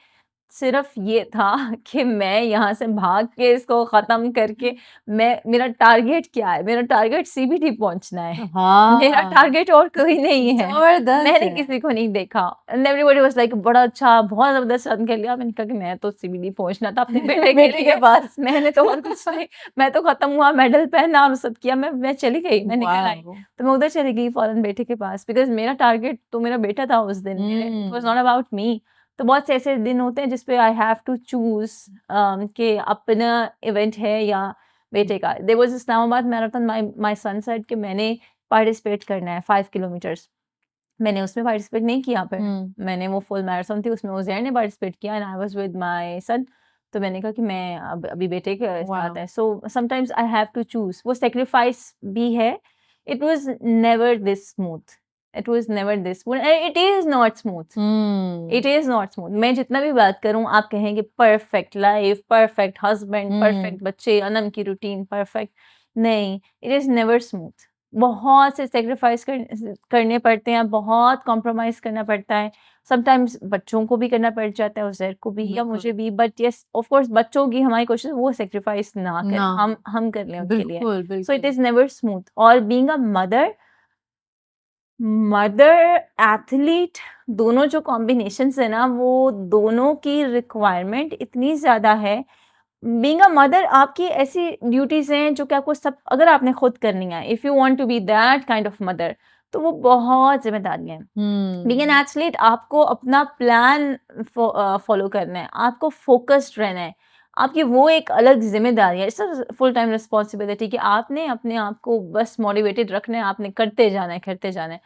सिर्फ़ ये था कि मैं यहाँ से भाग के इसको ख़त्म करके मेरा टारगेट क्या है? मेरा टारगेट सीबीडी पहुँचना है। मेरा हाँ टारगेट और कोई नहीं है। जबरदस्त मैंने है किसी को नहीं देखा एंड एवरीबॉडी वाज़ लाइक बड़ा अच्छा, बहुत ज़बरदस्त रन कर लिया। मैंने कहा कि मैं तो सीबीडी पहुँचना था अपने बेटे के बेटे के लिए। पास मैंने तो और कुछ नहीं, मैं तो ख़त्म हुआ, मेडल पहना और सब किया, मैं चली गई, मैं निकल आई। वाओ तो मैं उधर चली गई फ़ौरन बेटे के पास बिकॉज़ मेरा टारगेट तो मेरा बेटा था उस दिन, it was hmm not about me. तो बहुत से ऐसे दिन होते हैं जिस पे आई हैव टू चूज़ कि अपना इवेंट है या बेटे का। There was Islamabad marathon, my my son said कि मैंने पार्टिसिपेट करना है 5 किलोमीटर्स। मैंने उसमें पार्टिसिपेट नहीं किया फिर। हम्म मैंने वो फुल मैराथन थी उसमें उज़ैर ने पार्टिसिपेट किया and I was with my son. तो मैंने कहा कि मैं अब अभी बेटे के साथ वाओ है। So sometimes I have to choose, वो सैक्रिफाइस भी है। It was never this smooth. It was never this smooth, it is not smooth. Hmm it is not smooth. मैं जितना भी बात करूँ आप कहेंगे perfect life, perfect husband, hmm perfect बच्चे, अनम की रूटीन परफेक्ट, नहीं, इट इज़ नेवर स्मूथ। बहुत से सैक्रिफाइस करने पड़ते हैं, बहुत कॉम्प्रोमाइज़ करना पड़ता है। समटाइम्स बच्चों को भी करना पड़ जाता है, उज़ैर को भी या बिल्कुल मुझे भी, बट येस ऑफ कोर्स बच्चों की हमारी कोशिश है वो सैक्रिफाइस ना करें, ना हो हम कर लें उनके लिए। बिल्कुल सो इट बिल्कुल इज़ नेवर स्मूथ और being a mother, mother, athlete, दोनों जो कॉम्बिनेशंस है ना, वो दोनों की रिक्वायरमेंट इतनी ज़्यादा है। बीइंग अ मदर आपकी ऐसी ड्यूटीज़ हैं जो कि आपको सब अगर आपने खुद करनी है, if you want to be that kind of mother, तो वो बहुत ज़िम्मेदारियाँ हैं। बीइंग एन हम्म एथलीट आपको अपना प्लान फॉलो करना है, आपको फोकस्ड रहना है। आपकी वो एक अलग ज़िम्मेदारी है, इट्स फुल टाइम रिस्पॉन्सिबिलिटी कि आपने अपने आप को बस मोटिवेटेड रखना है, आपने करते जाना है, करते जाना है।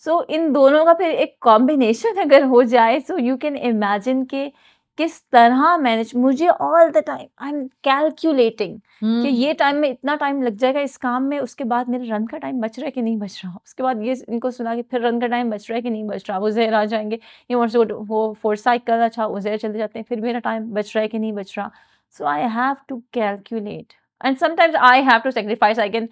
सो इन दोनों का फिर एक कॉम्बिनेशन अगर हो जाए, सो यू कैन इमेजिन कि किस तरह मैनेज, मुझे all the time I am calculating कि ये टाइम हम्म में इतना टाइम लग जाएगा इस काम में, उसके बाद मेरे रन का टाइम बच रहा है कि नहीं बच रहा, उसके बाद ये इनको सुना कि फिर रन का टाइम बच रहा है कि नहीं बच रहा, वो ज़हर आ जाएँगे, ही वांट्स टू गो वो फॉर साइकिल, अच्छा उज़ैर चले जाते हैं, फिर मेरा टाइम बच रहा है कि नहीं बच रहा। So I have to calculate and sometimes I have to sacrifice, I can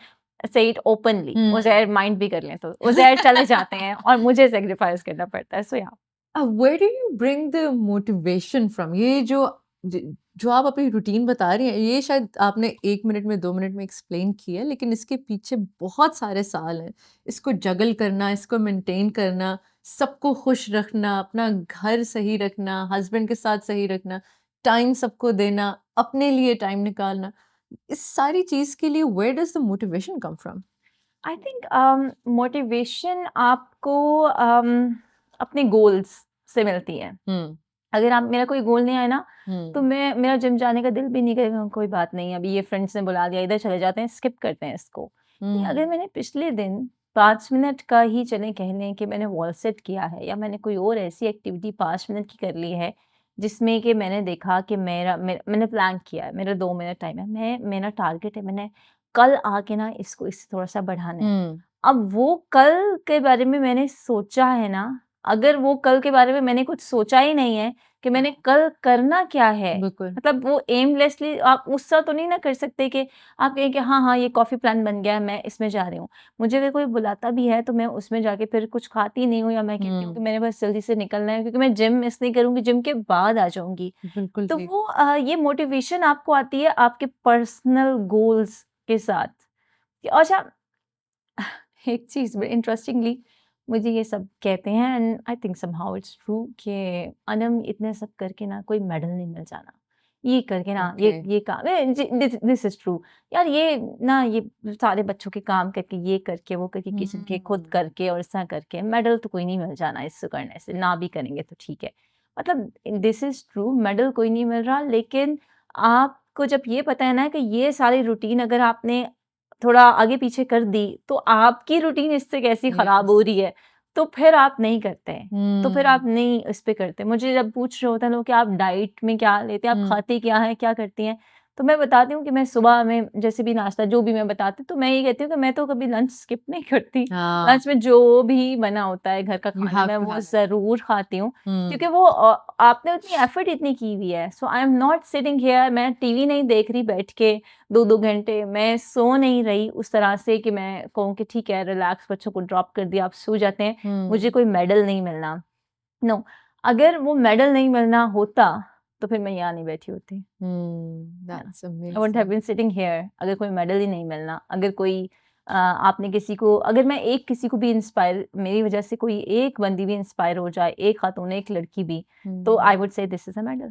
say it openly, hmm Uzair mind भी कर लें तो उज़ैर चले जाते हैं और मुझे सैक्रिफाइस करना पड़ता है। सो या where do you bring the motivation from ये जो आप अपनी रूटीन बता रही हैं ये शायद आपने 1 मिनट में 2 मिनट में एक्सप्लेन किया है लेकिन इसके पीछे बहुत सारे साल हैं इसको जगल करना इसको मेंटेन करना सबको खुश रखना अपना घर सही रखना हस्बैंड के साथ सही रखना टाइम सबको देना अपने लिए टाइम निकालना इस सारी चीज के लिए where does the motivation come from I think motivation आपको अपने गोल्स से मिलती है। हम्म अगर आप, मेरा कोई गोल नहीं है ना, तो हम्म मेरा जिम जाने का दिल भी नहीं करेगा, कोई बात नहीं, अभी ये फ्रेंड्स ने बुला दिया, इधर चले जाते हैं, स्किप करते हैं इसको। लेकिन अगर हम्म मैंने पिछले दिन 5 मिनट का ही चलें कह लें कि मैंने वॉल सेट किया है या मैंने कोई और ऐसी एक्टिविटी 5 मिनट की कर ली है, जिसमें कि मैंने देखा कि मैंने प्लान किया है, मेरा 2 मिनट टाइम है, मेरा टारगेट है, मैंने कल आके ना इससे थोड़ा-सा बढ़ाना है। हम्म अब वो कल के बारे में मैंने सोचा है ना, अगर वो कल के बारे में मैंने कुछ सोचा ही नहीं है कि मैंने कल करना क्या है, बिल्कुल मतलब वो एमलेसली आप उससा तो नहीं ना कर सकते कि आप कहें कि हाँ, हाँ, ये कॉफ़ी प्लान बन गया है, मैं इसमें जा रही हूँ। मुझे अगर कोई बुलाता भी है तो मैं उसमें जाके फिर कुछ खाती नहीं हूँ या मैं कहती हूँ कि हम्म मैंने बस जल्दी से निकलना है क्योंकि मैं जिम मिस नहीं करूँगी, जिम के बाद आ जाऊँगी। बिल्कुल तो ठीक वो ये मोटिवेशन आपको आती है आपके पर्सनल गोल्स के साथ। कि अच्छा, एक चीज़ बड़ी इंटरेस्टिंगली मुझे ये सब कहते हैं and I think somehow it's true कि अनम इतने सब करके ना कोई मेडल नहीं मिल जाना। ये करके ना ओके ये काम दिस इज़ ट्रू। यार ये ना ये सारे बच्चों के काम करके, ये करके, वो करके, किचन के खुद हम्म करके और ऐसा करके मेडल तो कोई नहीं मिल जाना इससे करने से, ना भी करेंगे तो ठीक है। मतलब दिस इज़ ट्रू, मेडल कोई नहीं मिल रहा, लेकिन आपको जब ये पता है ना कि ये सारी रूटीन अगर आपने थोड़ा आगे-पीछे कर दी, तो आपकी रूटीन इससे कैसी खराब हो यस। रही है, तो फिर आप नहीं करते हैं। तो फिर आप हुँ, नहीं इस पे करते। मुझे जब पूछ रहे होते हैं लोग कि आप डाइट में क्या लेते हैं, आप हुँ, खाती क्या हैं, क्या करती हैं? तो मैं बताती हूँ कि मैं सुबह में जैसे भी नाश्ता जो भी मैं बताती हूँ, तो मैं ये कहती हूँ कि मैं तो कभी लंच स्किप नहीं करती। हाँ, लंच में जो भी बना होता है घर का यू खाना, हैव मैं टू वो हैव इट। ज़रूर खाती हूँ। क्योंकि हुँ, वो आपने उतनी एफर्ट इतनी की हुई है। So I am not sitting here, मैं टीवी नहीं देख रही बैठ के 2-2 घंटे, मैं सो नहीं रही उस तरह से कि मैं कहूँ कि ठीक है रिलैक्स, बच्चों को ड्रॉप कर दिया, आप सो जाते हैं, मुझे हुँ, कोई मेडल नहीं मिलना। नो, अगर वो मेडल नहीं मिलना होता, तो फिर मैं यहाँ नहीं बैठी होती। या that's I wouldn't have amazing. Been sitting here अगर कोई मेडल ही नहीं मिलना। अगर कोई आपने किसी को, अगर मैं एक किसी को भी इंस्पायर, मेरी वजह से कोई एक बंदी भी इंस्पायर हो जाए, एक खातून, एक लड़की भी, तो हुँ, I would say this is a medal.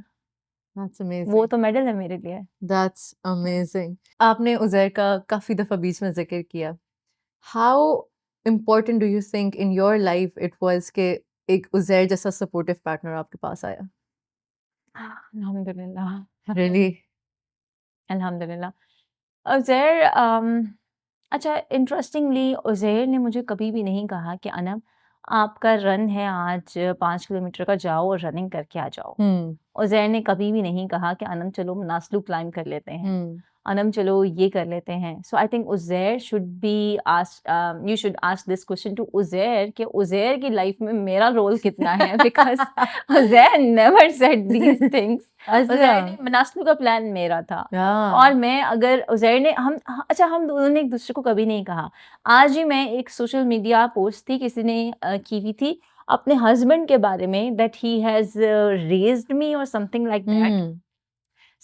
That's वो अमेजिंग, तो मेडल है मेरे लिए। That's amazing. आपने उज़ैर का काफ़ी दफ़ा बीच में ज़िक्र किया। How important do you think in your life it was कि एक उज़ैर जैसा सपोर्टिव पार्टनर आपके पास आया? अल्हम्दुलिल्लाह। रियली? अल्हम्दुलिल्लाह। उज़ैर अच्छा, इंटरेस्टिंगली उज़ैर ने मुझे कभी भी नहीं कहा कि अनम आपका रन है आज 5 किलोमीटर का, जाओ और रनिंग करके आ जाओ। हुँ, उज़ैर ने कभी भी नहीं कहा कि अनम चलो मनासलु क्लाइंब कर लेते हैं, हुँ, अनम चलो ये कर लेते हैं। So I think Uzair should be asked, you should ask this question to Uzair कि उज़ैर की लाइफ में मेरा रोल कितना है? Because Uzair never said these things. अच्छा, उज़ैर ने मनासलु का प्लान मेरा था। और हाँ, मैं अगर उज़ैर ने अच्छा, हम दोनों ने एक-दूसरे को कभी नहीं कहा। आज ही मैं एक सोशल मीडिया पोस्ट थी, किसी ने की हुई थी अपने हस्बैंड के बारे में, दैट ही हैज़ रेज़्ड मी और something like that. Hmm,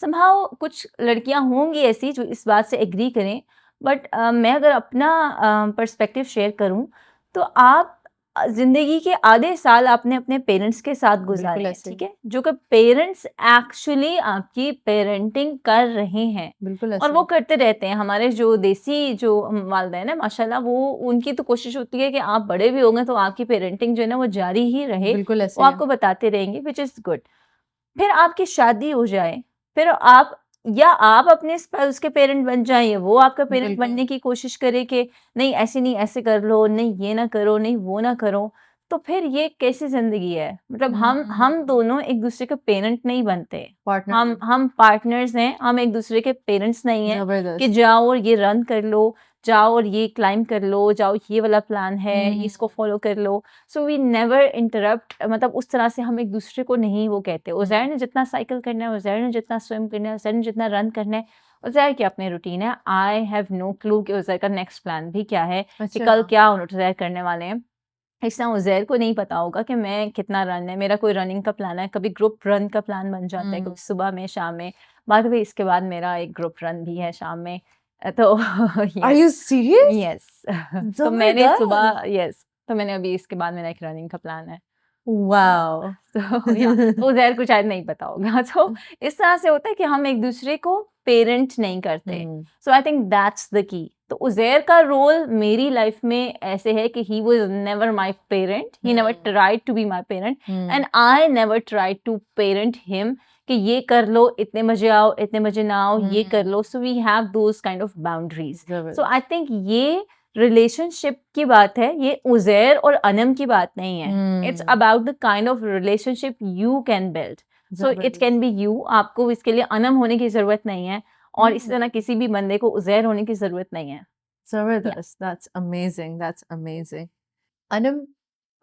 somehow कुछ लड़कियाँ होंगी ऐसी जो इस बात से एग्री करें, बट मैं अगर अपना पर्सपेक्टिव शेयर करूँ, तो आप ज़िंदगी के आधे साल आपने अपने पेरेंट्स के साथ गुज़ारे बिल्कुल हैं, ऐसे ठीक ही, है? जो कि पेरेंट्स एक्चुअली आपकी पेरेंटिंग कर रहे हैं बिल्कुल और ऐसे वो ही, करते रहते हैं। हमारे जो देसी जो वालिदैन हैं माशाल्लाह, वो उनकी तो कोशिश होती है कि आप बड़े भी होंगे तो आपकी पेरेंटिंग जो है ना वो जारी ही रहे, बिल्कुल ऐसे वो ही है। आपको बताते रहेंगे, व्हिच इज़ गुड। फिर आपकी शादी हो जाए, फिर आप, या आप अपने स्पाउस के पेरेंट बन जाएँ या वो आपका पेरेंट बिल्कुल, बनने की कोशिश करे कि नहीं ऐसे नहीं, ऐसे कर लो, नहीं ये ना करो, नहीं वो ना करो, तो फिर ये कैसी ज़िंदगी है? मतलब हम हुँ, दोनों एक-दूसरे के पेरेंट नहीं बनते। पार्टनर हम पार्टनर्स हैं, हम एक-दूसरे के पेरेंट्स नहीं हैं कि ज़बरदस्त। जाओ और ये रन कर लो, जाओ और ये क्लाइंब कर लो, जाओ ये वाला प्लान है, हुँ, इसको फॉलो कर लो। सो वी नेवर इंटरप्ट, मतलब उस तरह से हम एक-दूसरे को नहीं वो कहते। उज़ैर हुँ, ने जितना साइकिल करना है, उज़ैर ने जितना स्विम करना है, उज़ैर ने जितना रन करना है, उज़ैर की अपनी रूटीन है। आई हैव नो क्लू कि उज़ैर का नेक्स्ट प्लान भी क्या है, कि अच्छा, कल क्या उज़ैर करने वाले हैं। इस तरह उज़ैर को नहीं पता होगा कि मैं कितना रन है, मेरा कोई रनिंग का प्लान है, कभी ग्रुप रन का प्लान बन जाता है, हुँ, कभी सुबह में, शाम में। बाय द वे इसके बाद मेरा एक ग्रुप रन भी है शाम में। तो are yes, you serious? Yes. तो मैंने ज़बरदस्त! सुबह, यस, तो मैंने अभी इसके बाद मेरा एक रनिंग का प्लान है। वाओ! तो या तो उज़ैर को शायद नहीं पता होगा। तो इस तरह से होता है कि हम एक-दूसरे को पेरेंट नहीं करते। हुँ, so I think that's the key. तो उज़ैर का रोल मेरी लाइफ में ऐसे है कि he was never my parent, he never hmm, tried to be my parent hmm, and I never tried to parent him कि ये कर लो, इतने बजे आओ, इतने बजे ना आओ, ये कर हुँ, लो। So we have those kind of boundaries. So I ज़बरदस्त। थिंक ये रिलेशनशिप की बात है, ये उज़ैर और अनम की बात नहीं है। It's hmm, about the kind of relationship you can build. So it can ज़बरदस्त। बी यू, आपको इसके लिए अनम होने की ज़रूरत नहीं है और इसी हुँ, तरह किसी भी बंदे को उज़ैर होने की ज़रूरत नहीं है। या ज़बरदस्त, that's amazing, that's amazing. Anam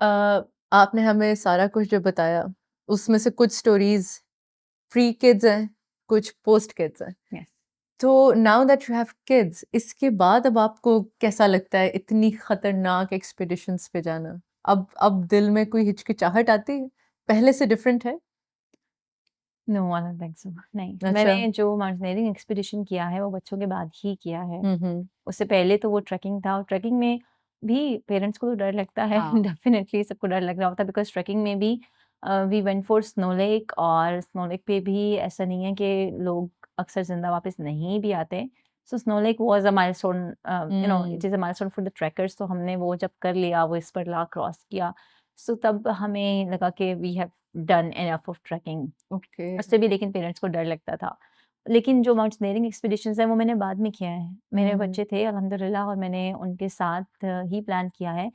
uh, आपने हमें सारा कुछ जो बताया, उसमें से कुछ स्टोरीज़ प्री किड्स हैं, कुछ पोस्ट किड्स हैं। यस। तो now that you have kids, इसके बाद अब आपको कैसा लगता है इतनी खतरनाक एक्सपीडिशंस पे जाना? अब दिल में कोई हिचकिचाहट आती है? पहले से डिफरेंट है? No, I don't think so. नहीं, अच्छा। मैंने जो माउंटेनियरिंग एक्सपीडिशन किया है वो बच्चों के बाद ही किया है। हुँ, हुँ। उससे पहले तो वो ट्रैकिंग था और ट्रैकिंग में भी पेरेंट्स को तो डर लगता है। हाँ। डेफिनिटली सबको डर लग रहा होता है बिकॉज़ ट्रैकिंग में भी we went for Snow Lake और स्नो लेक पे भी ऐसा नहीं है कि लोग अक्सर ज़िंदा वापस नहीं भी आते। So Snow Lake was a milestone, it हुँ, is a milestone for the trekkers. तो हमने वो जब कर लिया, वो इस पर ला क्रॉस किया। सो तब हमें लगा कि we have done enough of trekking. Okay. उससे भी लेकिन पेरेंट्स को डर लगता था। लेकिन जो माउंटेनियरिंग एक्सपीडिशंस हैं वो मैंने बाद में किया है। मेरे बच्चे थे अल्हम्दुलिल्लाह और मैंने उनके साथ ही प्लान किया है।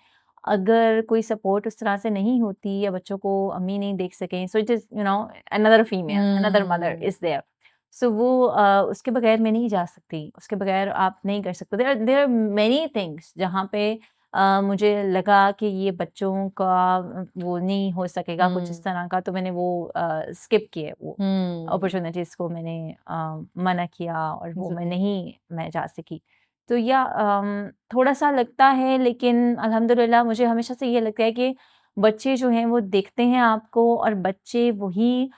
अगर कोई सपोर्ट उस तरह से नहीं होती या बच्चों को अम्मी नहीं देख सकें, so it is another female, another mother is there. So वो उसके बगैर मैं नहीं जा सकती, उसके बगैर आप नहीं कर सकते। देयर आर मेनी थिंग्स जहाँ पे मुझे लगा कि ये बच्चों का वो नहीं हो सकेगा कुछ इस तरह का, तो मैंने वो स्किप किए वो अपॉर्चुनिटीज़ को मैंने मना किया और वो मैं जा सकी। तो या थोड़ा-सा लगता है, लेकिन अल्हम्दुलिल्लाह मुझे हमेशा से ये लगता है कि बच्चे जो हैं वो देखते हैं आपको और बच्चे वही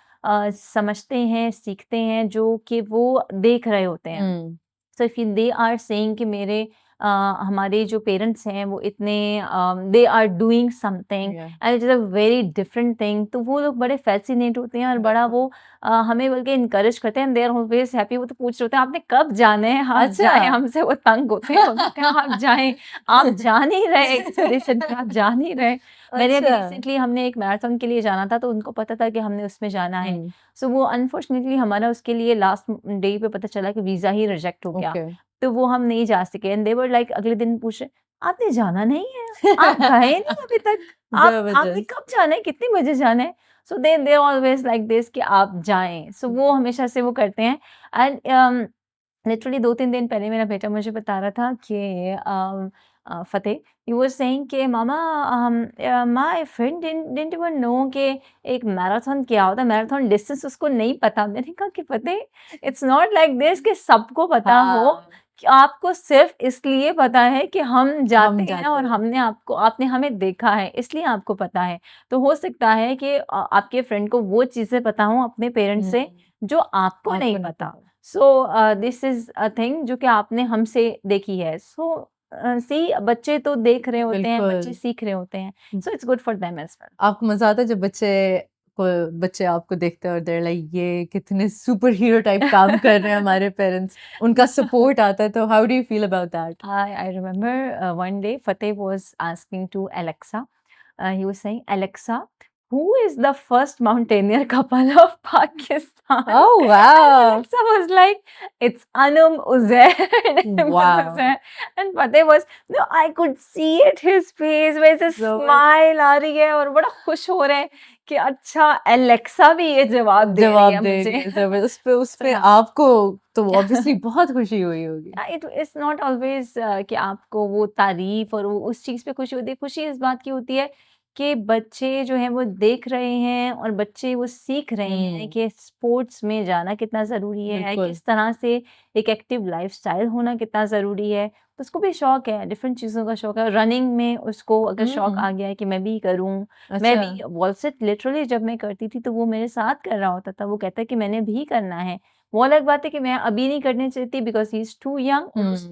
समझते हैं, सीखते हैं जो कि वो देख रहे होते हैं। So if they are saying कि हमारे जो पेरेंट्स हैं वो इतने they are doing something and it is a very different thing, तो वो लोग बड़े फैसिनेट होते हैं और बड़ा वो हमें बल्कि इनकरेज करते हैं। They are always happy. वो तो पूछ रहे होते हैं आपने कब जाना है, आप जाएं, हमसे वो तंग होते हैं, वो कहते हैं आप जाएं, आप जा नहीं रहे एक्सपीडिशन पे, आप जा नहीं रहे। मैंने अभी रिसेंटली हमने एक मैराथन के लिए जाना था, तो उनको पता था कि हमने उसमें जाना है। सो वो अनफॉर्चुनेटली हमारा उसके लिए लास्ट डे पे पता चला कि वीज़ा ही रिजेक्ट हो गया। तो वो हम नहीं जा सके एंड दे वर लाइक अगले दिन पूछे, आपने जाना नहीं है? आप गए नहीं अभी तक? आपने कब जाना है? कितने बजे जाना है? सो दे ऑलवेज लाइक दिस कि आप जाएँ। सो वो हमेशा से वो करते हैं एंड लिटरली 2-3 दिन पहले मेरा बेटा मुझे बता रहा था कि फ़तेह, ही वाज़ सेइंग कि mama my friend didn't even know कि एक मैराथन क्या होता है, मैराथन डिस्टेंस उसको नहीं पता। मैंने कहा कि फ़तेह, इट्स नॉट लाइक दिस कि सबको पता हो, कि आपको सिर्फ़ इसलिए पता है कि हम जाते हैं और आपने हमें देखा है, इसलिए आपको पता है। तो हो सकता है कि आपके फ्रेंड को वो चीज़ें पता हों अपने पेरेंट्स से जो आपको नहीं पता। So this is a thing जो कि आपने हमसे देखी है। सो सी बच्चे तो देख रहे होते हैं, बच्चे सीख रहे होते हैं। So it's good for them as well. आपको मज़ा आता है जब बच्चे आपको देखते हैं और दे आर लाइक ये कितने सुपर हीरो टाइप काम कर रहे हैं हमारे पेरेंट्स, उनका सपोर्ट आता है, तो how do you feel about that? I remember one day Fateh was asking to Alexa. He was saying, Alexa, who is the first mountaineer couple of Pakistan? Oh And wow! Alexa was like, it's Anam Uzair and Ahmed Wow. Uzair. And Fateh was, no, I could see it, his face, वैसे smile आ रही है और बड़ा खुश हो रहे हैं कि अच्छा एलेक्सा भी ये जवाब दे रही है मुझे। उस पे आपको तो ऑब्वियसली बहुत खुशी हुई होगी। इट इज़ नॉट ऑलवेज़ कि आपको वो तारीफ़ और वो उस चीज़ पे खुशी होती है। खुशी इस बात की होती है कि बच्चे जो हैं वो देख रहे हैं और बच्चे वो सीख रहे हैं कि स्पोर्ट्स में जाना कितना ज़रूरी है, बिल्कुल। किस तरह से एक एक्टिव लाइफ़स्टाइल होना कितना ज़रूरी है। तो उसको भी शौक है, डिफरेंट चीज़ों का शौक है। रनिंग में उसको अगर शौक आ गया है कि मैं भी करूँ, मैं भी वॉल सिट लिटरली जब मैं करती थी तो वो मेरे साथ कर रहा होता था। वो कहता है कि मैंने भी करना है। वो अलग बात है कि मैं अभी नहीं करनी चाहती because he is too young. उस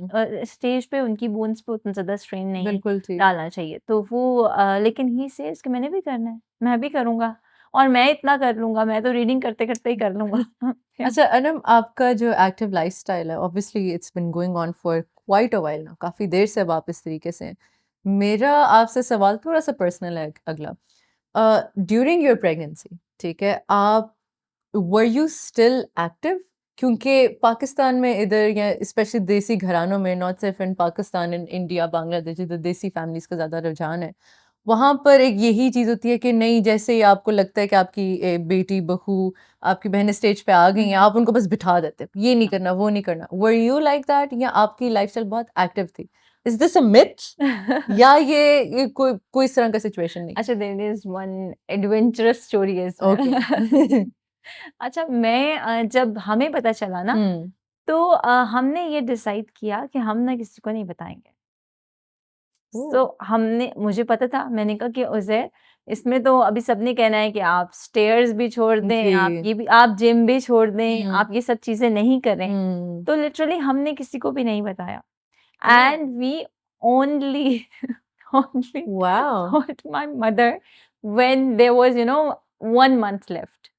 स्टेज पे उनकी बोन्स पे उतना ज़्यादा स्ट्रेन नहीं बिल्कुल ठीक। डालना चाहिए। तो वो लेकिन ही सेज़ कि मैंने भी करना है, मैं भी करूँगा और मैं इतना कर लूँगा, मैं तो रीडिंग करते-करते ही कर लूँगा। अच्छा अनम, आपका जो एक्टिव लाइफ़स्टाइल है obviously it's been going on for quite a while now, काफ़ी देर से अब आप इस तरीके से हैं। मेरा आपसे सवाल थोड़ा-सा पर्सनल है अगला। ड्यूरिंग योर प्रेगनेंसी, ठीक है, आप वर यू स्टिल एक्टिव? क्योंकि पाकिस्तान में इधर या स्पेशली देसी घरानों में, नॉट सिर्फ इन पाकिस्तान, इन इंडिया, बांग्लादेश, इधर देसी फैमिलीज़ का ज़्यादा रुझान है। वहाँ पर एक यही चीज़ होती है कि नहीं, जैसे ही आपको लगता है कि आपकी बेटी, बहू, आपकी बहनें स्टेज पे आ गई हैं, आप उनको बस बिठा देते हैं, ये नहीं करना, वो नहीं करना। वर यू लाइक दैट या आपकी लाइफ़स्टाइल बहुत एक्टिव थी? इज़ दिस अ मिथ या ये कोई इस तरह का सिचुएशन नहीं? अच्छा, there is one adventurous story as okay. अच्छा, जब हमें पता चला ना, तो हमने ये डिसाइड किया कि हम ना किसी को नहीं बताएँगे। सो मुझे पता था, मैंने कहा कि उज़ैर, इसमें तो अभी सबने कहना है कि आप स्टेयर्स भी छोड़ दें, आप जिम भी छोड़ दें, आप ये सब चीज़ें नहीं करें। तो लिटरली हमने किसी को भी नहीं बताया and we only only wow! told my mother when there was 1 month left.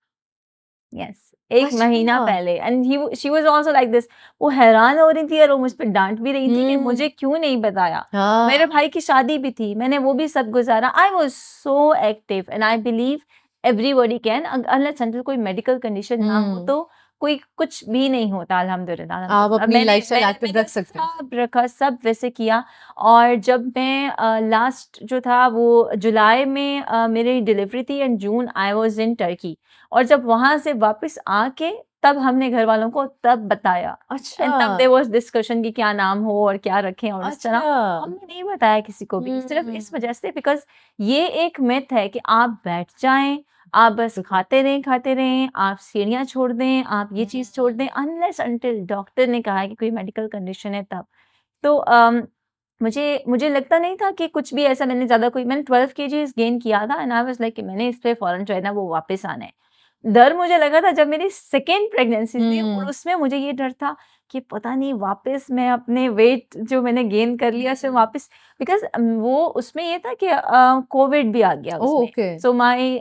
Yes. 1 महीना अच्छा पहले and she was also like this. वो हैरान हो रही थी और वो मुझ पे डांट भी रही थी कि मुझे क्यों नहीं बताया। मेरे हाँ भाई की शादी भी थी, मैंने वो भी सब गुजारा। I was so active and I believe everybody can, unless until कोई मेडिकल कंडीशन ना हो तो कोई कुछ भी नहीं होता। अल्हम्दुलिल्लाह आप अल्हम्दुलिल्लाह। अपनी मैंने लाइफस्टाइल मैंने एक्टिव मैंने रख सकते हैं सब रखा, सब वैसे किया। और जब मैं लास्ट जो था वो जुलाई में मेरी डिलीवरी थी and June I was in Turkey. और जब वहां से वापस आके तब हमने घर वालों को तब बताया अच्छा एंड तब देयर वाज डिस्कशन कि क्या नाम हो और क्या रखें और इस तरह। अच्छा हमने नहीं बताया किसी को भी, सिर्फ इस हम्म वजह से बिकॉज ये एक मिथ है कि आप बैठ जाएं, आप बस बिल्कुल खाते रहें, आप सीढ़ियाँ छोड़ दें, आप ये चीज़ छोड़ दें, अनलेस अनटिल डॉक्टर ने कहा है कि कोई मेडिकल कंडीशन है तब। तो मुझे लगता नहीं था कि कुछ भी ऐसा मैंने 12 केजीज़ गेन किया था एंड आई वाज़ लाइक कि मैंने इस पे फ़ौरन जो है ना वो वापस आना है। डर मुझे लगा था जब मेरी सेकंड प्रेगनेंसी थी और हम्म उसमें मुझे ये डर था कि पता नहीं वापस मैं अपने वेट जो मैंने गेन कर लिया उसे वापस, बिकॉज़ वो उसमें ये था कि कोविड भी आ गया उसमें। Okay so my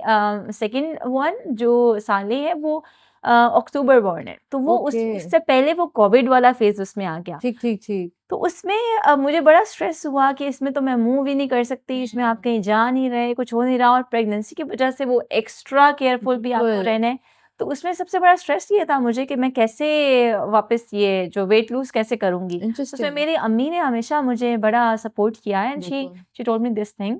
second one जो साले है वो अक्टूबर बॉर्न है। तो वो ओके उससे पहले वो कोविड वाला फ़ेज़ उसमें आ गया। ठीक ठीक ठीक तो उसमें मुझे बड़ा स्ट्रेस हुआ कि इसमें तो मैं मूव ही नहीं कर सकती, इसमें आप कहीं जा नहीं रहे, कुछ हो नहीं रहा और प्रेगनेंसी की वजह से वो एक्स्ट्रा केयरफुल भी आपको बिल्कुल रहना है। तो उसमें सबसे बड़ा स्ट्रेस ये था मुझे कि मैं कैसे वापस ये जो वेट लूज़ कैसे करूँगी? तो उसमें इंटरेस्टिंग मेरी अम्मी ने हमेशा मुझे बड़ा सपोर्ट किया है एंड शी बिल्कुल she told me this thing,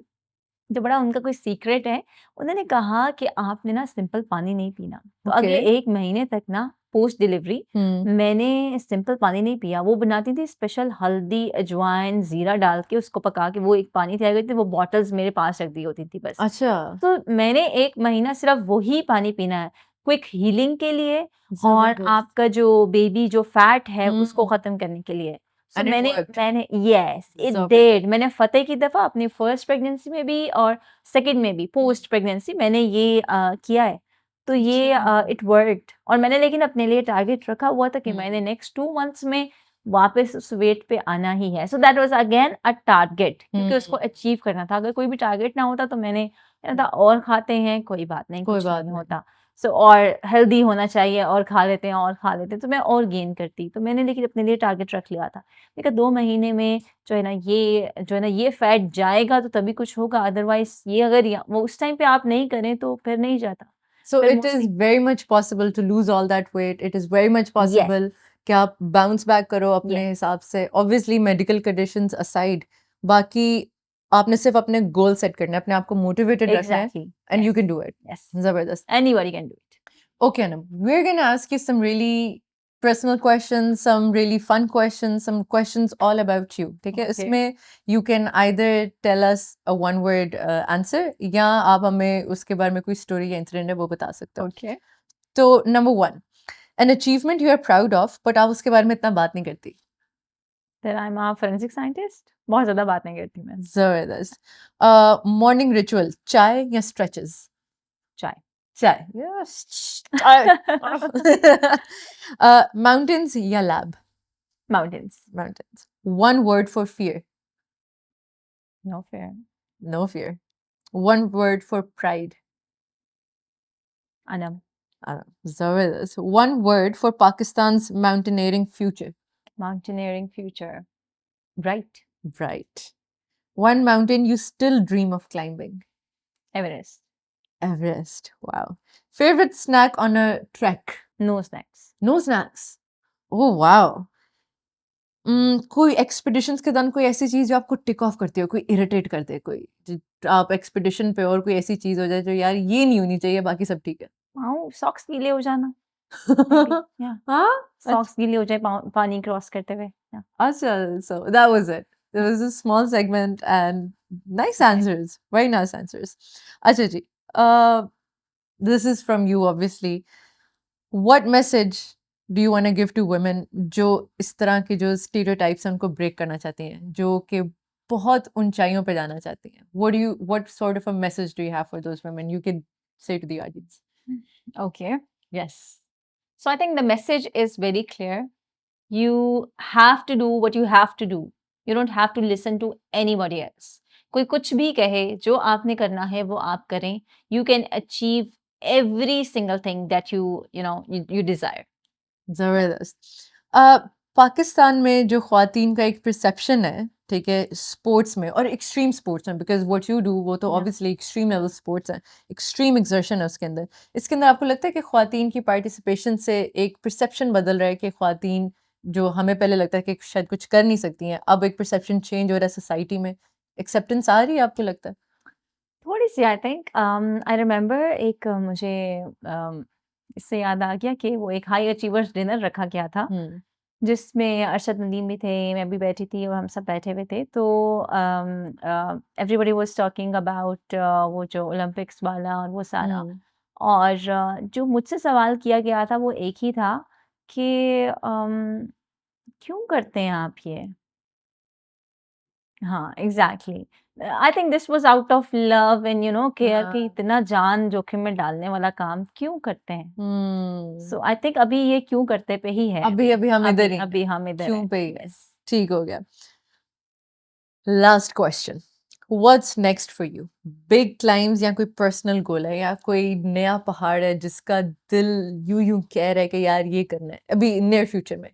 जो बड़ा उनका कोई सीक्रेट है। उन्होंने कहा कि आपने ना सिंपल पानी नहीं पीना। तो ओके अगले 1 महीने तक ना पोस्ट डिलीवरी हम्म मैंने सिंपल पानी नहीं पिया। वो बनाती थी स्पेशल हल्दी, अजवाइन, ज़ीरा डाल के उसको पका के वो एक पानी तैयार करती थी, वो बॉटल्स मेरे पास रख दी होती थी बस। अच्छा तो मैंने 1 महीना सिर्फ़ वही पानी पीना है, क्विक हीलिंग के लिए और जबरदस्त आपका जो बेबी जो फैट है उसको हम्म ख़त्म करने के लिए। सो एंड इट मैंने वर्कड मैंने यस इट डिड। जबरदस्त मैंने फ़तेह की दफ़ा अपनी फर्स्ट प्रेगनेंसी में भी और सेकंड में भी पोस्ट प्रेगनेंसी मैंने ये किया है। तो ये अच्छा इट वर्क्ड और मैंने लेकिन अपने लिए टारगेट रखा हुआ था कि मैंने नेक्स्ट 2 मंथ्स में वापस उस वेट पे आना ही है। So that was again a target क्योंकि उसको हम्म अचीव करना था। अगर कोई भी टारगेट ना होता तो मैंने कहना था और खाते हैं, कोई बात नहीं, कोई कुछ बात नहीं नहीं होता। सो और हेल्दी होना चाहिए और खा लेते हैं और खा लेते हैं, तो मैं और गेन करती। तो मैंने लेकिन अपने लिए टारगेट रख लिया था। मैंने कहा 2 महीने में जो है ना ये फैट जाएगा तो तभी कुछ होगा, अदरवाइज़ ये अगर या वो उस टाइम पे आप नहीं करें तो फिर नहीं जाता। So फिर it is mostly very much possible to lose all that weight. It is very much yes, possible कि आप बाउंस बैक करो अपने येस, हिसाब से. Obviously मेडिकल कंडीशंस असाइड, बाकी आपने सिर्फ अपने गोल सेट करने हैं, अपने आप को मोटिवेटेड रखना है, exactly, and you yes, can do it. Yes, जबरदस्त. Anybody can do it. Okay, Anam, we're gonna ask you some really personal questions, some really fun questions, some questions all about you. ठीक है? Okay, इसमें you can either tell us a one-word answer या आप हमें उसके बारे में कोई स्टोरी या इंसिडेंट है वो बता सकते हो. ओके। तो number 1, an achievement you are proud of but आप उसके बारे में इतना बात नहीं करती. फिर I am a forensic scientist, बहुत ज़्यादा बात नहीं करती मैं। जबरदस्त. मॉर्निंग रिचुअल, चाय या स्ट्रेचेस? चाय। चाय. Yes, चाय. माउंटेन्स या lab? Mountains, Mountains. One word for fear. No fear, No fear. One word for pride. Anam, Zabardast. One word for Pakistan's mountaineering future. Mountaineering future, bright, Right. One mountain you still dream of climbing. Everest, Everest. Wow. Favorite snack on a trek? No snacks. No snacks. Oh, wow. कोई expeditions के दौरान कोई ऐसी चीज जो आपको टिक of करती हो, कोई इरिटेट कर दे, कोई आप एक्सपीडिशन पे और कोई ऐसी चीज हो जाए जो यार ये नहीं होनी चाहिए, बाकी सब ठीक है. हाँ, सॉक्स गीले हो जाना, मे बी, या हाँ सॉक्स गीले हो जाए पानी क्रॉस करते हुए, या Acha, so that was it. There was a small segment and nice okay, answers. Very nice answers. Acha ji, this is from you obviously. What message do you want to give to women जो इस तरह के जो stereotypes हैं उनको break करना चाहती हैं, जो कि बहुत ऊंचाइयों पे जाना चाहती हैं? What sort of a message do you have for those women you can say to the audience? okay, yes. So I think the message is very clear. You have to do what you have to do. You don't have to listen to anybody else. कोई कुछ भी कहे, जो आपने करना है वो आप करें. You can achieve every single thing that you desire. ज़बरदस्त। पाकिस्तान में जो ख़वातीन का एक परसेप्शन है, ठीक है, स्पोर्ट्स में और एक्सट्रीम स्पोर्ट्स में, बिकॉज़ व्हाट यू डू वो तो Yeah. Obviously extreme level sports हैं, एक्सट्रीम एक्सर्शन है उसके अंदर। इसके अंदर आपको लगता है कि ख़वातीन की पार्टिसिपेशन से एक परसेप्शन बदल रहा है कि ख़वातीन जो हमें पहले लगता है कि शायद कुछ कर नहीं सकती हैं, अब एक परसेप्शन चेंज हो रहा है सोसाइटी में, एक्सेप्टेंस आ रही है आपको लगता है? थोड़ी सी आई थिंक आई रिमेम्बर एक मुझे इससे याद आ गया कि वो एक हाई अचीवर्स डिनर रखा गया था हुँ, जिसमें अरशद नदीम भी थे, मैं भी बैठी थी और हम सब बैठे हुए थे। तो एवरीबॉडी वाज़ टॉकिंग अबाउट वो जो ओलंपिक्स वाला और वो सारा। हुँ, और जो मुझसे सवाल किया गया था वो एक ही था कि क्यों करते हैं आप ये? हाँ, exactly. I think this was out of love and care कि हाँ, इतना जान जोखिम में डालने वाला काम क्यों करते हैं? हुँ। सो आई थिंक अभी ये क्यों करते पे ही है अभी अभी हम इधर अभी ही हैं, अभी हम इधर क्यों हैं। पे ही हैं। यस। ठीक हो गया। Last question, what's next for you? Big climbs या कोई पर्सनल गोल है या कोई नया पहाड़ है जिसका दिल यूं कह रहा है कि यार ये करना है अभी नियर फ्यूचर में?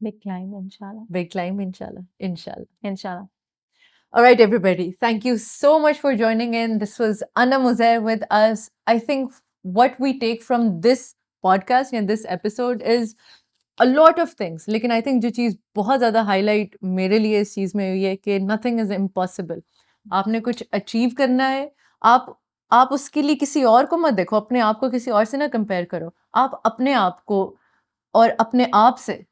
बिग क्लाइंब इंशाल्लाह, बिग क्लाइम, इंशाल्लाह, इंशाल्लाह। इंशाल्लाह। All right, everybody. Thank you so much for joining in. This was Anna Muzair with us. I think what we take from this podcast and this episode is a lot of things. लेकिन I think जो चीज़ बहुत ज़्यादा highlight मेरे लिए इस चीज़ में हुई है कि nothing is impossible. आपने कुछ achieve करना है, आप उसके लिए किसी और को मत देखो, अपने आप को किसी और से ना compare करो। आप अपने आप को और अपने आप से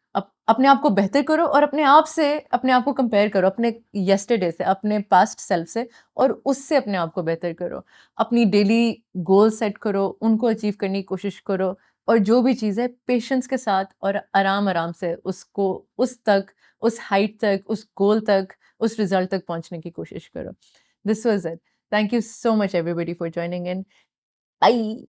अपने आप को बेहतर करो और अपने आप से अपने आप को कंपेयर करो अपने यस्टरडे से, अपने पास्ट सेल्फ से और उससे अपने आप को बेहतर करो। अपनी डेली गोल सेट करो, उनको अचीव करने की कोशिश करो और जो भी चीज़ है पेशेंस के साथ और आराम-आराम से उसको उस तक, उस हाइट तक, उस गोल तक, उस रिज़ल्ट तक पहुँचने की कोशिश करो। This was it. Thank you so much everybody for joining in. Bye.